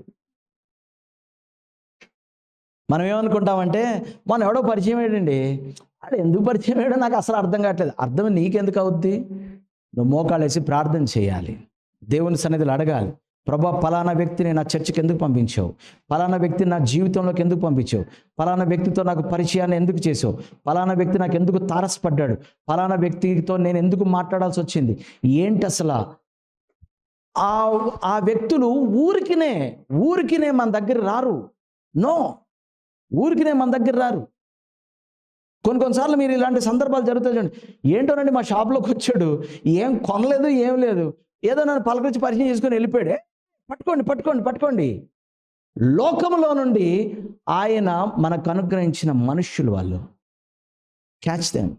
మనం ఏమనుకుంటామంటే, మనం ఎవడో పరిచయం అయ్యాడండి, అది ఎందుకు పరిచయం అయ్యాడో నాకు అసలు అర్థం కావట్లేదు. అర్థం నీకెందుకు అవుద్ది? నువ్వు మోకాళ్ళేసి ప్రార్థన చేయాలి, దేవుని సన్నిధిలో అడగాలి. ప్రభా, పలానా వ్యక్తిని నా చర్చికి ఎందుకు పంపించావు? పలానా వ్యక్తిని నా జీవితంలోకి ఎందుకు పంపించావు? పలానా వ్యక్తితో నాకు పరిచయాన్ని ఎందుకు చేసావు? పలానా వ్యక్తి నాకు ఎందుకు తారసపడ్డాడు? పలానా వ్యక్తితో నేను ఎందుకు మాట్లాడాల్సి వచ్చింది? ఏంటి అసలు? ఆ వ్యక్తులు ఊరికినే మన దగ్గర రారు. ఊరికినే మన దగ్గర రారు. కొన్నిసార్లు మీరు ఇలాంటి సందర్భాలు జరుగుతాయి చూడండి. ఏంటోనండి, మా షాప్లోకి వచ్చాడు, ఏం కొనలేదు, ఏం లేదు, ఏదో నన్ను పలకరించి పరిచయం చేసుకొని వెళ్ళిపోయాడే. పట్టుకోండి. లోకంలో నుండి ఆయన మనకు అనుగ్రహించిన మనుష్యులు, వాళ్ళు క్యాచ్ దెమ్.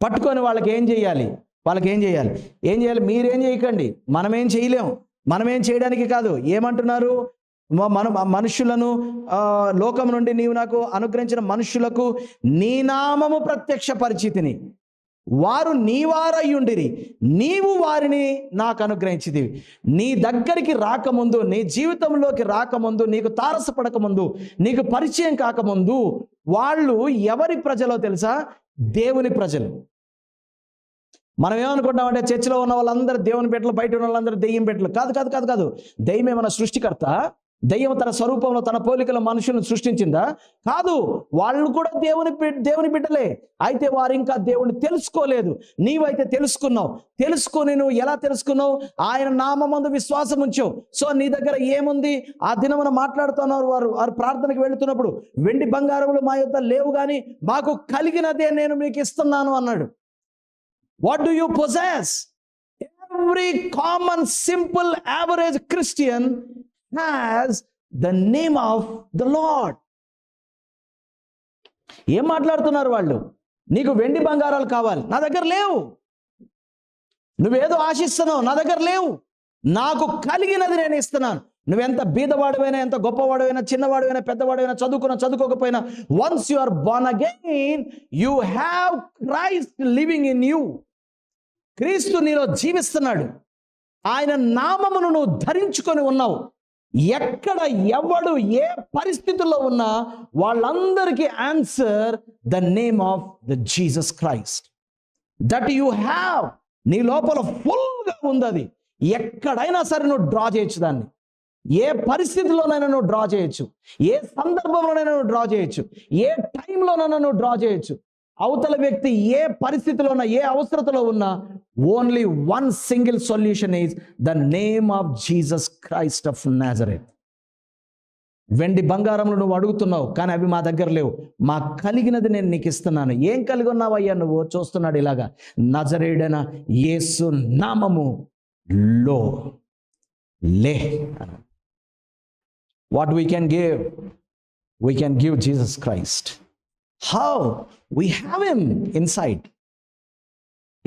పట్టుకొని వాళ్ళకి ఏం చేయాలి? మీరేం చేయకండి, మనమేం చేయలేం. మనమేం చేయడానికి కాదు. ఏమంటున్నారు? మనుషులను, లోకం నుండి నీవు నాకు అనుగ్రహించిన మనుషులకు నీ నామము ప్రత్యక్ష పరిచితిని. వారు నీ వారయ్యుండిరి, నీవు వారిని నాకు అనుగ్రహించితివి. నీ దగ్గరికి రాకముందు, నీ జీవితంలోకి రాకముందు, నీకు తారసపడకముందు, నీకు పరిచయం కాకముందు వాళ్ళు ఎవరి ప్రజలో తెలుసా? దేవుని ప్రజలు. మనం ఏమనుకుంటామంటే చర్చిలో ఉన్న వాళ్ళందరూ దేవుని బిడ్డలు, బయట ఉన్న వాళ్ళందరూ దెయ్యం బిడ్డలు. కాదు. దెయ్యమే మన సృష్టికర్త. దెయ్యం తన స్వరూపంలో, తన పోలికల మనుషులను సృష్టించిందా? కాదు. వాళ్ళు కూడా దేవుని బిడ్డలే. అయితే వారు ఇంకా దేవుని తెలుసుకోలేదు. నీవైతే తెలుసుకున్నావు. తెలుసుకొని నువ్వు ఎలా తెలుసుకున్నావు? ఆయన నామమందు విశ్వాసం ఉంచావు. సో నీ దగ్గర ఏముంది? ఆ దినమున మాట్లాడుతున్నారు వారు ప్రార్థనకు వెళుతున్నప్పుడు, వెండి బంగారములు మా యొద్ద లేవు కానీ మాకు కలిగినదే నేను మీకు ఇస్తున్నాను అన్నాడు. What do you possess? Every common, simple, average Christian has the name of the Lord. ఏం మాట్లాడుతున్నారు వాళ్ళు? నీకు వెండి బంగారాలు కావాలి, నా దగ్గర లేవు. నువ్వేదో ఆశిస్తున్నావు, నా దగ్గర లేవు. నాకు కలిగినది నేను ఇస్తున్నాను. నువ్వెంత బీదవాడివైనా, ఎంత గొప్పవాడివైనా, చిన్నవాడివైనా, పెద్దవాడివైనా, చదువుకోకపోయినా, once you are born again, you have Christ living in you. క్రీస్తు నీలో జీవిస్తున్నాడు. ఆయన నామమును నువ్వు ధరించుకొని ఉన్నావు. ఎక్కడ ఎవడు ఏ పరిస్థితుల్లో ఉన్నా వాళ్ళందరికీ answer the name of the Jesus Christ. That you have. నీ లోపల ఫుల్గా ఉంది అది. ఎక్కడైనా సరే నువ్వు డ్రా చేయొచ్చు దాన్ని. ఏ పరిస్థితిలోనైనా నువ్వు డ్రా చేయొచ్చు, ఏ సందర్భంలోనైనా నువ్వు డ్రా చేయొచ్చు, ఏ టైంలోనైనా నువ్వు డ్రా చేయొచ్చు. అవతల వ్యక్తి ఏ పరిస్థితిలో ఉన్నా, ఏ అవసరతలో ఉన్నా, only one single solution is the name of Jesus Christ of Nazareth. వెండి బంగారంలో నువ్వు అడుగుతున్నావు, కానీ అవి మా దగ్గర లేవు. మా కలిగినది నేను నీకు ఇస్తున్నాను. ఏం కలిగి ఉన్నావయ్యా నువ్వు? చూస్తున్నాడు ఇలాగా, నజరేయుడైన యేసు నామము లో లే. What we can give? We can give Jesus Christ. How? We have him inside.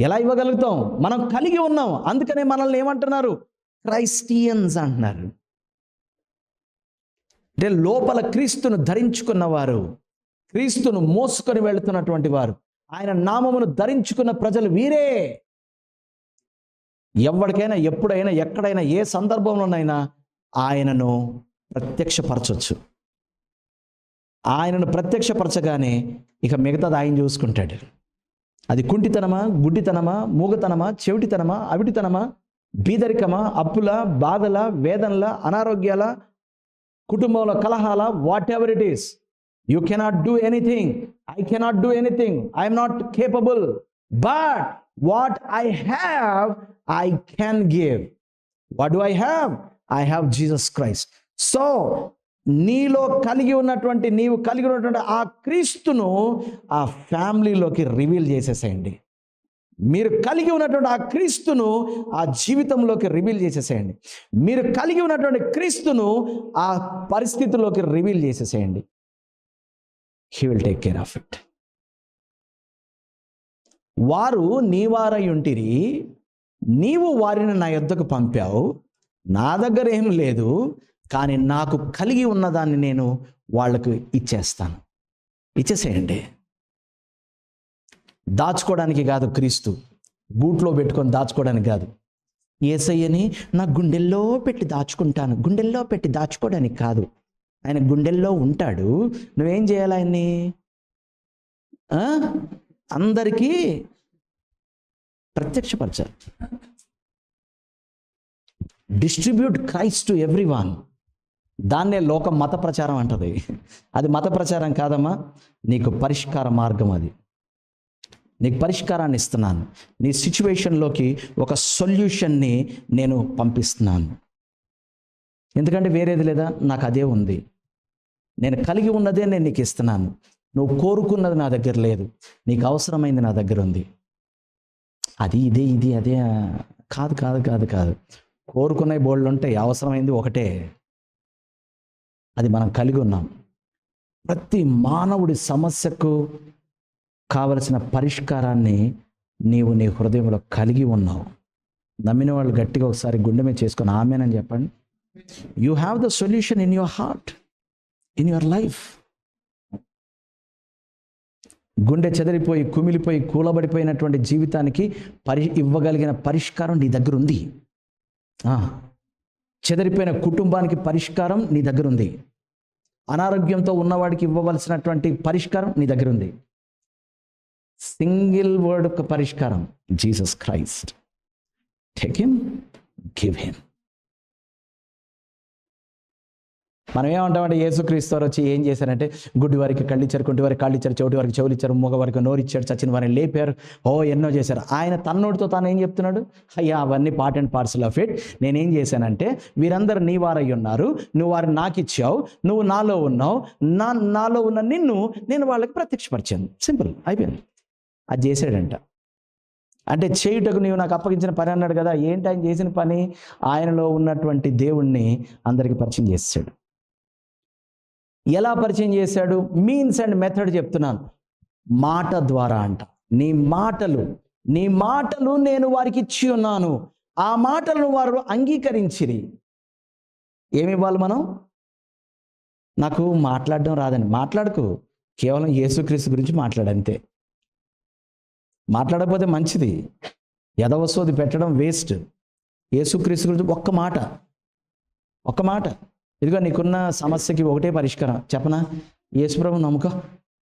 ఎలా ఇవ్వగలుగుతాం? మనం కలిగి ఉన్నాం. అందుకనే మనల్ని ఏమంటున్నారు? క్రైస్టియన్స్ అంటున్నారు. అంటే లోపల క్రీస్తును ధరించుకున్నవారు, క్రీస్తును మోసుకొని వెళుతున్నటువంటి వారు, ఆయన నామమును ధరించుకున్న ప్రజలు వీరే. ఎవరికైనా, ఎప్పుడైనా, ఎక్కడైనా, ఏ సందర్భంలోనైనా ఆయనను ప్రత్యక్షపరచవచ్చు. ఆయనను ప్రత్యక్షపరచగానే ఇక మిగతాది ఆయన చూసుకుంటాడు. అది కుంటితనమా, గుడ్డితనమా, మూగతనమా, చెవిటితనమా, అవిటితనమా, బీదరికమా, అప్పుల, బాధల, వేదనల, అనారోగ్యాల, కుటుంబంలో కలహాల, whatever it is, you cannot do anything. I cannot do anything. I'm not capable. But what I have I can give. What do I have? I have Jesus Christ. So నీలో కలిగి ఉన్నటువంటి, నీవు కలిగి ఉన్నటువంటి ఆ క్రీస్తును ఆ ఫ్యామిలీలోకి రివీల్ చేసేసేయండి. మీరు కలిగి ఉన్నటువంటి ఆ క్రీస్తును ఆ జీవితంలోకి రివీల్ చేసేసేయండి. మీరు కలిగి ఉన్నటువంటి క్రీస్తును ఆ పరిస్థితుల్లోకి రివీల్ చేసేసేయండి. He will take care of it. వారు నీవారై ఉంటిరి, నీవు వారిని నా యొద్దకు పంపావు. నా దగ్గర ఏం లేదు, కానీ నాకు కలిగి ఉన్నదాన్ని నేను వాళ్ళకు ఇచ్చేస్తాను. ఇచ్చేసేయండి. దాచుకోవడానికి కాదు క్రీస్తు, బూట్లో పెట్టుకొని దాచుకోవడానికి కాదు. యేసయ్యని నా గుండెల్లో పెట్టి దాచుకుంటాను, గుండెల్లో పెట్టి దాచుకోవడానికి కాదు. ఆయన గుండెల్లో ఉంటాడు. నువ్వేం చేయాలి? ఆయన్ని అందరికీ ప్రత్యక్షపరచాలి. Distribute Christ to everyone. దాన్నే లోకం మత ప్రచారం అంటది. అది మత ప్రచారం కాదమ్మా, నీకు పరిష్కార మార్గం. అది నీకు పరిష్కారాన్ని ఇస్తున్నాను. నీ సిచ్యువేషన్లోకి ఒక సొల్యూషన్ని నేను పంపిస్తున్నాను. ఎందుకంటే వేరేది లేదా, నాకు అదే ఉంది. నేను కలిగి ఉన్నదే నేను నీకు ఇస్తున్నాను. నువ్వు కోరుకున్నది నా దగ్గర లేదు, నీకు అవసరమైంది నా దగ్గర ఉంది. అది ఇదే, ఇది అదే కాదు కాదు కాదు కాదు. కోరుకునే బోళ్ళు ఉంటాయి, అవసరమైంది ఒకటే. అది మనం కలిగి ఉన్నాం. ప్రతి మానవుడి సమస్యకు కావలసిన పరిష్కారాన్ని నీవు నీ హృదయంలో కలిగి ఉన్నావు. నమ్మిన వాళ్ళు గట్టిగా ఒకసారి గుండె మీద చేసుకొని ఆమేనని చెప్పండి. You have the solution in your heart, in your life. గుండె చెదిరిపోయి, కుమిలిపోయి, కూలబడిపోయినటువంటి జీవితానికి ఇవ్వగలిగిన పరిష్కారం నీ దగ్గర ఉంది. చెదిరిపోయిన కుటుంబానికి పరిష్కారం నీ దగ్గర ఉంది. అనారోగ్యంతో ఉన్నవాడికి ఇవ్వవలసినటువంటి పరిష్కారం నీ దగ్గర ఉంది. సింగిల్ వర్డ్ ఒక పరిష్కారం, Jesus Christ. Take him, give him. మనం ఏమంటామంటే యేసుక్రీస్తు వారు వచ్చి ఏం చేశారంటే, గుడ్డి వారికి కళ్ళు ఇచ్చారు, కుంటి వారికి కాళ్ళు ఇచ్చారు, చెవిటి వారికి చెవులు ఇచ్చారు, మూగ వారికి నోరు ఇచ్చారు, చచ్చిన వారిని లేపారు, ఎన్నో చేశారు. ఆయన తన్నోడితో తాను ఏం చెప్తున్నాడు? అయ్యా అవన్నీ part and parcel of it. నేనేం చేశానంటే, వీరందరూ నీ వారై ఉన్నారు, నువ్వు వారిని నాకు ఇచ్చావు, నువ్వు నాలో ఉన్నావు, నాలో ఉన్న నిన్ను నేను వాళ్ళకి ప్రత్యక్షపరిచాను. సింపుల్, అయిపోయింది. అది చేశాడంట. అంటే చేయుటకు నీవు నాకు అప్పగించిన పని అన్నాడు కదా. ఏంటి ఆయన చేసిన పని? ఆయనలో ఉన్నటువంటి దేవుణ్ణి అందరికీ పరిచయం చేశాడు. ఎలా పరిచయం చేశాడు? మీన్స్ అండ్ మెథడ్ చెప్తున్నాను. మాట ద్వారా అంట. నీ మాటలు నేను వారికి ఇచ్చి ఉన్నాను, ఆ మాటలను వారు అంగీకరించిరి. ఏమి ఇవ్వాలి మనం? నాకు మాట్లాడడం రాదని మాట్లాడుకో, కేవలం యేసుక్రీస్తు గురించి మాట్లాడంతే. మాట్లాడకపోతే మంచిది, ఎదవసోది పెట్టడం వేస్ట్. యేసుక్రీస్తు గురించి ఒక్క మాట. ఇదిగో నీకున్న సమస్యకి ఒకటే పరిష్కారం చెప్పనా? యేసుప్రభు నమ్ముకో,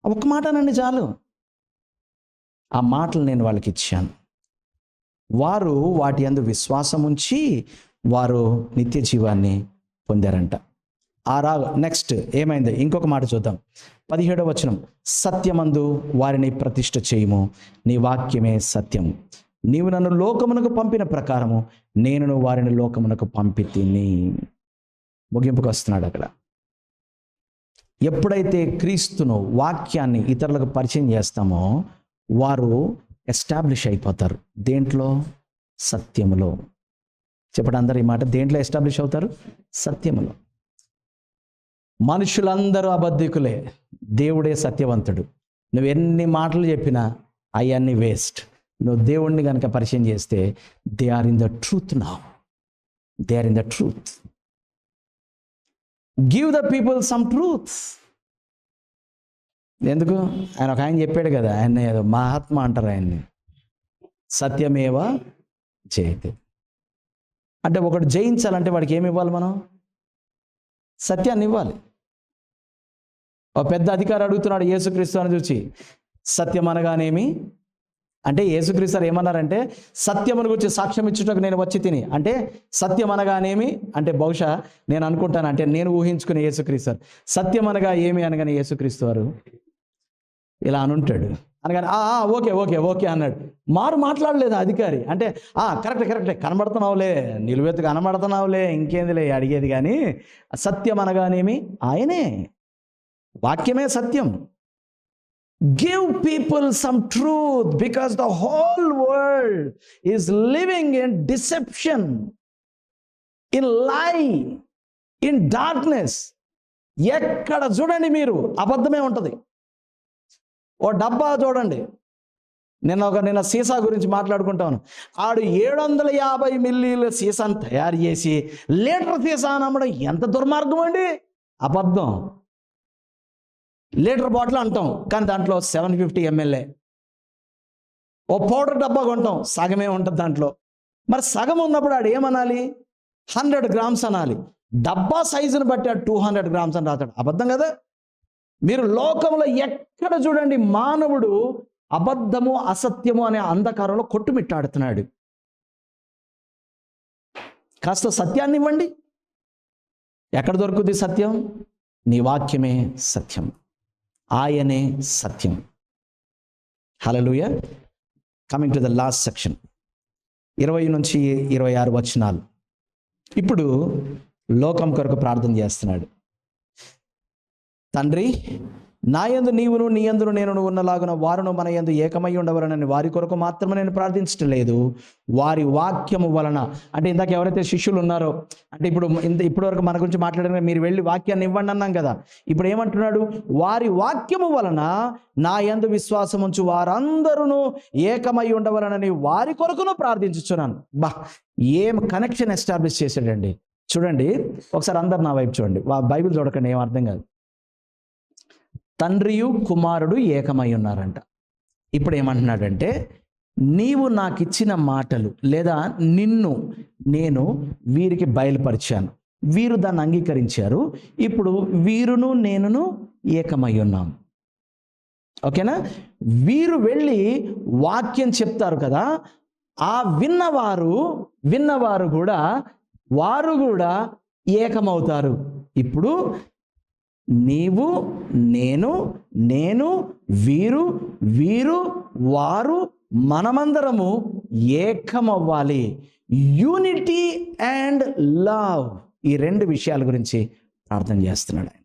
ఒక్క మాట అనండి చాలు. ఆ మాటలు నేను వాళ్ళకి ఇచ్చాను, వారు వాటి యందు విశ్వాసం ఉంచి వారు నిత్య జీవాన్ని పొందారంట. నెక్స్ట్ ఏమైంది? ఇంకొక మాట చూద్దాం. 17వ వచనం, సత్యమందు వారిని ప్రతిష్ఠ చేయుము, నీ వాక్యమే సత్యం. నీవు నన్ను లోకమునకు పంపిన ప్రకారము నేను వారిని లోకమునకు పంపితిని. ముగింపుకు వస్తున్నాడు అక్కడ. ఎప్పుడైతే క్రీస్తును, వాక్యాన్ని ఇతరులకు పరిచయం చేస్తామో వారు ఎస్టాబ్లిష్ అయిపోతారు. దేంట్లో? సత్యములో. చెప్పండి అందరు ఈ మాట. దేంట్లో ఎస్టాబ్లిష్ అవుతారు? సత్యములో. మనుషులందరూ అబద్ధికులే, దేవుడే సత్యవంతుడు. నువ్వు ఎన్ని మాటలు చెప్పినా అవన్నీ వేస్ట్. నువ్వు దేవుణ్ణి కనుక పరిచయం చేస్తే they are in the truth. Give the people some truth. ఎందుకు? ఆయన చెప్పాడు కదా, ఆయన ఏదో మహాత్మా అంటారు ఆయన్ని, సత్యమేవ జయతే. అంటే ఒకటి జయించాలంటే వాడికి ఏమి ఇవ్వాలి? మనం సత్యాన్ని ఇవ్వాలి. ఒక పెద్ద అధికారి అడుగుతున్నాడు యేసుక్రీస్తు అని చూసి, సత్యం అనగానేమి అంటే యేసుక్రీస్తు ఏమన్నారంటే, సత్యమును గురించి సాక్ష్యం ఇచ్చుటకు నేను వచ్చి తిని. అంటే సత్యం అనగానేమి అంటే బహుశా నేను అనుకుంటాను, అంటే నేను ఊహించుకునే యేసుక్రీస్తు సత్యం అనగా ఏమి అనగానే యేసుక్రీస్తు వారు ఇలా అనుంటాడు. అనగానే ఓకే అన్నాడు. మాట్లాడలేదు అధికారి. అంటే కరెక్టే కనబడుతున్నావులే, నిలువెత్తు కనబడుతున్నావులే, ఇంకేందిలే అడిగేది. కానీ సత్యం అనగానేమి ఆయనే, వాక్యమే సత్యం. Give people some truth because the whole world is living in deception, in lie, in darkness. ఎక్కడ చూడండి మీరు అబద్ధమే ఉంటుంది. ఓ డబ్బా చూడండి. నిన్న సీసా గురించి మాట్లాడుకుంటాను. ఆడు 750 మిల్లీల సీసాను తయారు చేసి లీటర్ సీసా నమ్మడం ఎంత దుర్మార్గం అండి. అబద్ధం. లీటర్ బాటిల్ అంటాం, కానీ దాంట్లో 750 ml. ఓ పౌడర్ డబ్బా కొంటాం, సగమే ఉంటుంది దాంట్లో. మరి సగం ఉన్నప్పుడు ఆడు ఏమనాలి? 100 grams అనాలి. డబ్బా సైజుని బట్టి ఆడు 200 grams అని రాతాడు. అబద్ధం కదా. మీరు లోకంలో ఎక్కడ చూడండి, మానవుడు అబద్ధము, అసత్యము అనే అంధకారంలో కొట్టుమిట్టాడుతున్నాడు. కాస్త సత్యాన్ని ఇవ్వండి. ఎక్కడ దొరుకుతుంది సత్యం? నీ వాక్యమే సత్యం, ఆయనే సత్యం. Hallelujah. Coming to the last section, 20 నుంచి 26 వచనాలు. ఇప్పుడు లోకం కొరకు ప్రార్థన చేస్తున్నాడు. తండ్రి, నా యందు నీవును, నీ యందు నేను ఉన్నలాగున వారును మన యందు ఏకమై ఉండవలనని వారి కొరకు మాత్రమే నేను ప్రార్థించటం లేదు, వారి వాక్యము వలన. అంటే ఇందాక ఎవరైతే శిష్యులు ఉన్నారో, అంటే ఇప్పుడు వరకు మన గురించి మాట్లాడిన మీరు వెళ్ళి వాక్యాన్ని ఇవ్వండి అన్నాం కదా. ఇప్పుడు ఏమంటున్నాడు? వారి వాక్యము వలన నా యందు విశ్వాసం ఉంచు వారందరూ ఏకమై ఉండవలనని వారి కొరకును ప్రార్థించుచున్నాను. ఏం కనెక్షన్ ఎస్టాబ్లిష్ చేశాడండి. చూడండి ఒకసారి అందరు నా వైపు చూడండి. బైబిల్ చూడకండి, ఏం అర్థం కాదు. తండ్రియు కుమారుడు ఏకమై ఉన్నారంట. ఇప్పుడు ఏమంటున్నాడంటే, నీవు నాకు ఇచ్చిన మాటలు లేదా నిన్ను నేను వీరికి బయలుపరిచాను, వీరు దాన్ని అంగీకరించారు. ఇప్పుడు వీరును నేనును ఏకమై ఉన్నాం. ఓకేనా? వీరు వెళ్ళి వాక్యం చెప్తారు కదా, ఆ విన్నవారు కూడా వారు కూడా ఏకమవుతారు. ఇప్పుడు నీవు, నేను, వీరు, వారు, మనమందరము ఏకమవ్వాలి. యూనిటీ అండ్ లవ్, ఈ 2 విషయాల గురించి ప్రార్థన చేస్తున్నాడు ఆయన.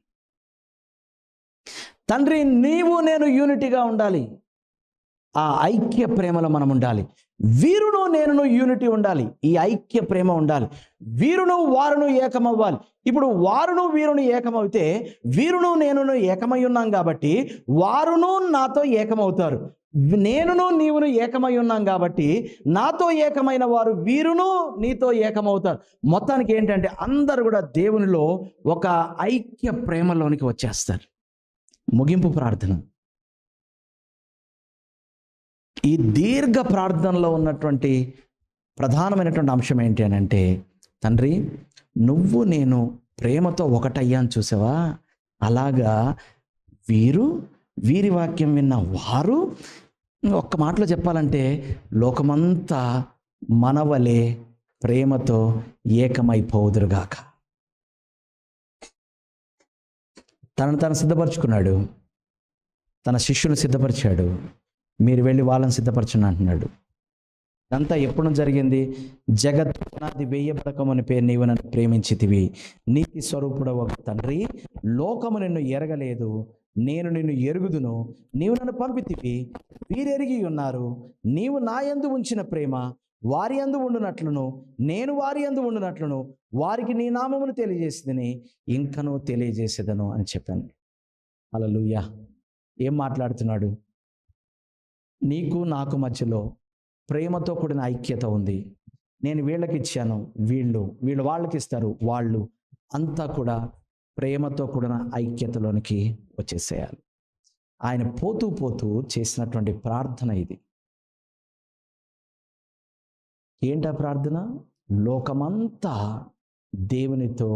తండ్రి, నీవు నేను యూనిటీగా ఉండాలి. ఆ ఐక్య ప్రేమలో మనం ఉండాలి. వీరును నేనును యూనిటీ ఉండాలి. ఈ ఐక్య ప్రేమ ఉండాలి. వీరును వారును ఏకమవ్వాలి. ఇప్పుడు వారును వీరును ఏకమవుతే వీరును నేనును ఏకమై ఉన్నాం కాబట్టి వారును నాతో ఏకమవుతారు. నేనును నీవును ఏకమై ఉన్నాం కాబట్టి నాతో ఏకమైన వారు వీరును నీతో ఏకమవుతారు. మొత్తానికి ఏంటంటే అందరూ కూడా దేవునిలో ఒక ఐక్య ప్రేమలోనికి వచ్చేస్తారు. ముగింపు ప్రార్థన. ఈ దీర్ఘ ప్రార్థనలో ఉన్నటువంటి ప్రధానమైనటువంటి అంశం ఏంటి అని అంటే, తండ్రి నువ్వు నేను ప్రేమతో ఒకటయ్యాను చూసావా, అలాగా వీరి వాక్యం విన్న వారు, ఒక్క మాటలో చెప్పాలంటే లోకమంతా మనవలే ప్రేమతో ఏకమైపోదురుగాక. తను సిద్ధపరచుకున్నాడు, తన శిష్యులు సిద్ధపరిచాడు, మీరు వెళ్ళి వాళ్ళని సిద్ధపరచండి అంటున్నాడు. ఇదంతా ఎప్పుడు జరిగింది? జగత్ పునాది వేయబడకమని పేరు నీవు నన్ను ప్రేమించితివి, నీతి స్వరూపుడు ఒక తండ్రి, లోకము నిన్ను ఎరగలేదు, నేను నిన్ను ఎరుగుదును, నీవు నన్ను పంపితివి, వీరెరిగి ఉన్నారు, నీవు నా యందు ఉంచిన ప్రేమ వారి యందు ఉండునట్లును నేను వారి యందు ఉండునట్లును వారికి నీ నామమును తెలియజేసేదని ఇంకనూ తెలియజేసేదను అని చెప్పాను. హల్లెలూయా. ఏం మాట్లాడుతున్నాడు? నీకు నాకు మధ్యలో ప్రేమతో కూడిన ఐక్యత ఉంది. నేను వీళ్ళకి ఇచ్చాను, వీళ్ళు వాళ్ళకి ఇస్తారు, వాళ్ళు అంతా కూడా ప్రేమతో కూడిన ఐక్యతలోనికి వచ్చేసేయాలి. ఆయన పోతూ పోతూ చేసినటువంటి ప్రార్థన ఇది. ఏంటా ప్రార్థన? లోకమంతా దేవునితో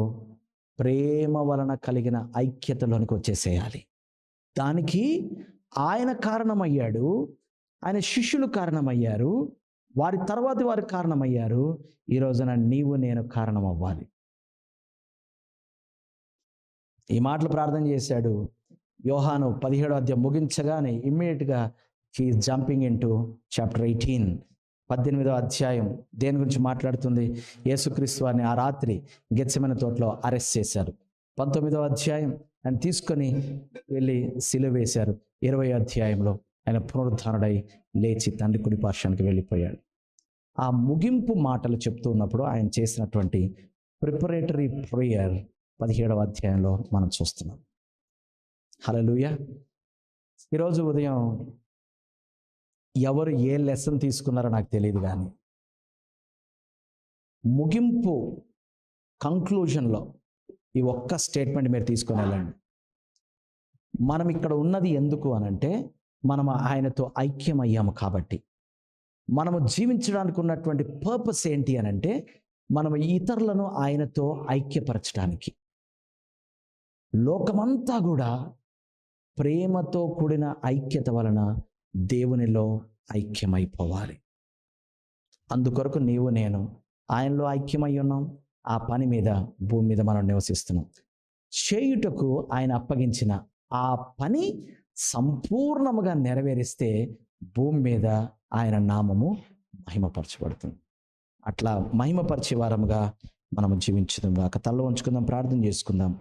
ప్రేమ వలన కలిగిన ఐక్యతలోనికి వచ్చేసేయాలి. దానికి ఆయన కారణమయ్యాడు, ఆయన శిష్యులు కారణమయ్యారు, వారి తర్వాత వారు కారణమయ్యారు. ఈ రోజున నీవు నేను కారణం అవ్వాలి. ఈ మాటలు ప్రార్థన చేశాడు యోహాను 17వ అధ్యాయం ముగించగానే ఇమ్మీడియట్గా he is jumping in to chapter 18. 18వ అధ్యాయం దేని గురించి మాట్లాడుతుంది? యేసుక్రీస్తు వారిని ఆ రాత్రి గెత్సెమనే తోటలో అరెస్ట్ చేశారు. 19వ అధ్యాయం ఆయన తీసుకొని వెళ్ళి సిలువ వేశారు. 20వ అధ్యాయంలో ఆయన పునరుద్ధానుడై లేచి తండ్రి కుడి పార్శ్వానికి వెళ్ళిపోయాడు. ఆ ముగింపు మాటలు చెప్తూ ఉన్నప్పుడు ఆయన చేసినటువంటి ప్రిపరేటరీ ప్రేయర్ 17వ అధ్యాయంలో మనం చూస్తున్నాం. హల్లెలూయా. ఈరోజు ఉదయం ఎవరు ఏ లెసన్ తీసుకున్నారో నాకు తెలియదు, కానీ ముగింపు కంక్లూజన్లో ఈ ఒక్క స్టేట్మెంట్ మీరు తీసుకొని వెళ్ళండి. మనం ఇక్కడ ఉన్నది ఎందుకు అనంటే, మనం ఆయనతో ఐక్యమయ్యాము కాబట్టి. మనము జీవించడానికి ఉన్నటువంటి పర్పస్ ఏంటి అనంటే, మనం ఇతరులను ఆయనతో ఐక్యపరచడానికి. లోకమంతా కూడా ప్రేమతో కూడిన ఐక్యత వలన దేవునిలో ఐక్యమైపోవాలి. అందుకొరకు నీవు నేను ఆయనలో ఐక్యమై ఉన్నాం. ఆ పని మీద భూమి మీద మనం నివసిస్తున్నాం. చేయుటకు ఆయన అప్పగించిన ఆ పని సంపూర్ణముగా నెరవేరిస్తే భూమి మీద ఆయన నామము మహిమపరచబడుతుంది. అట్లా మహిమపరిచే వారముగా మనము జీవించుదాం. తల్ల ఉంచుకుందాం, ప్రార్థన చేసుకుందాం.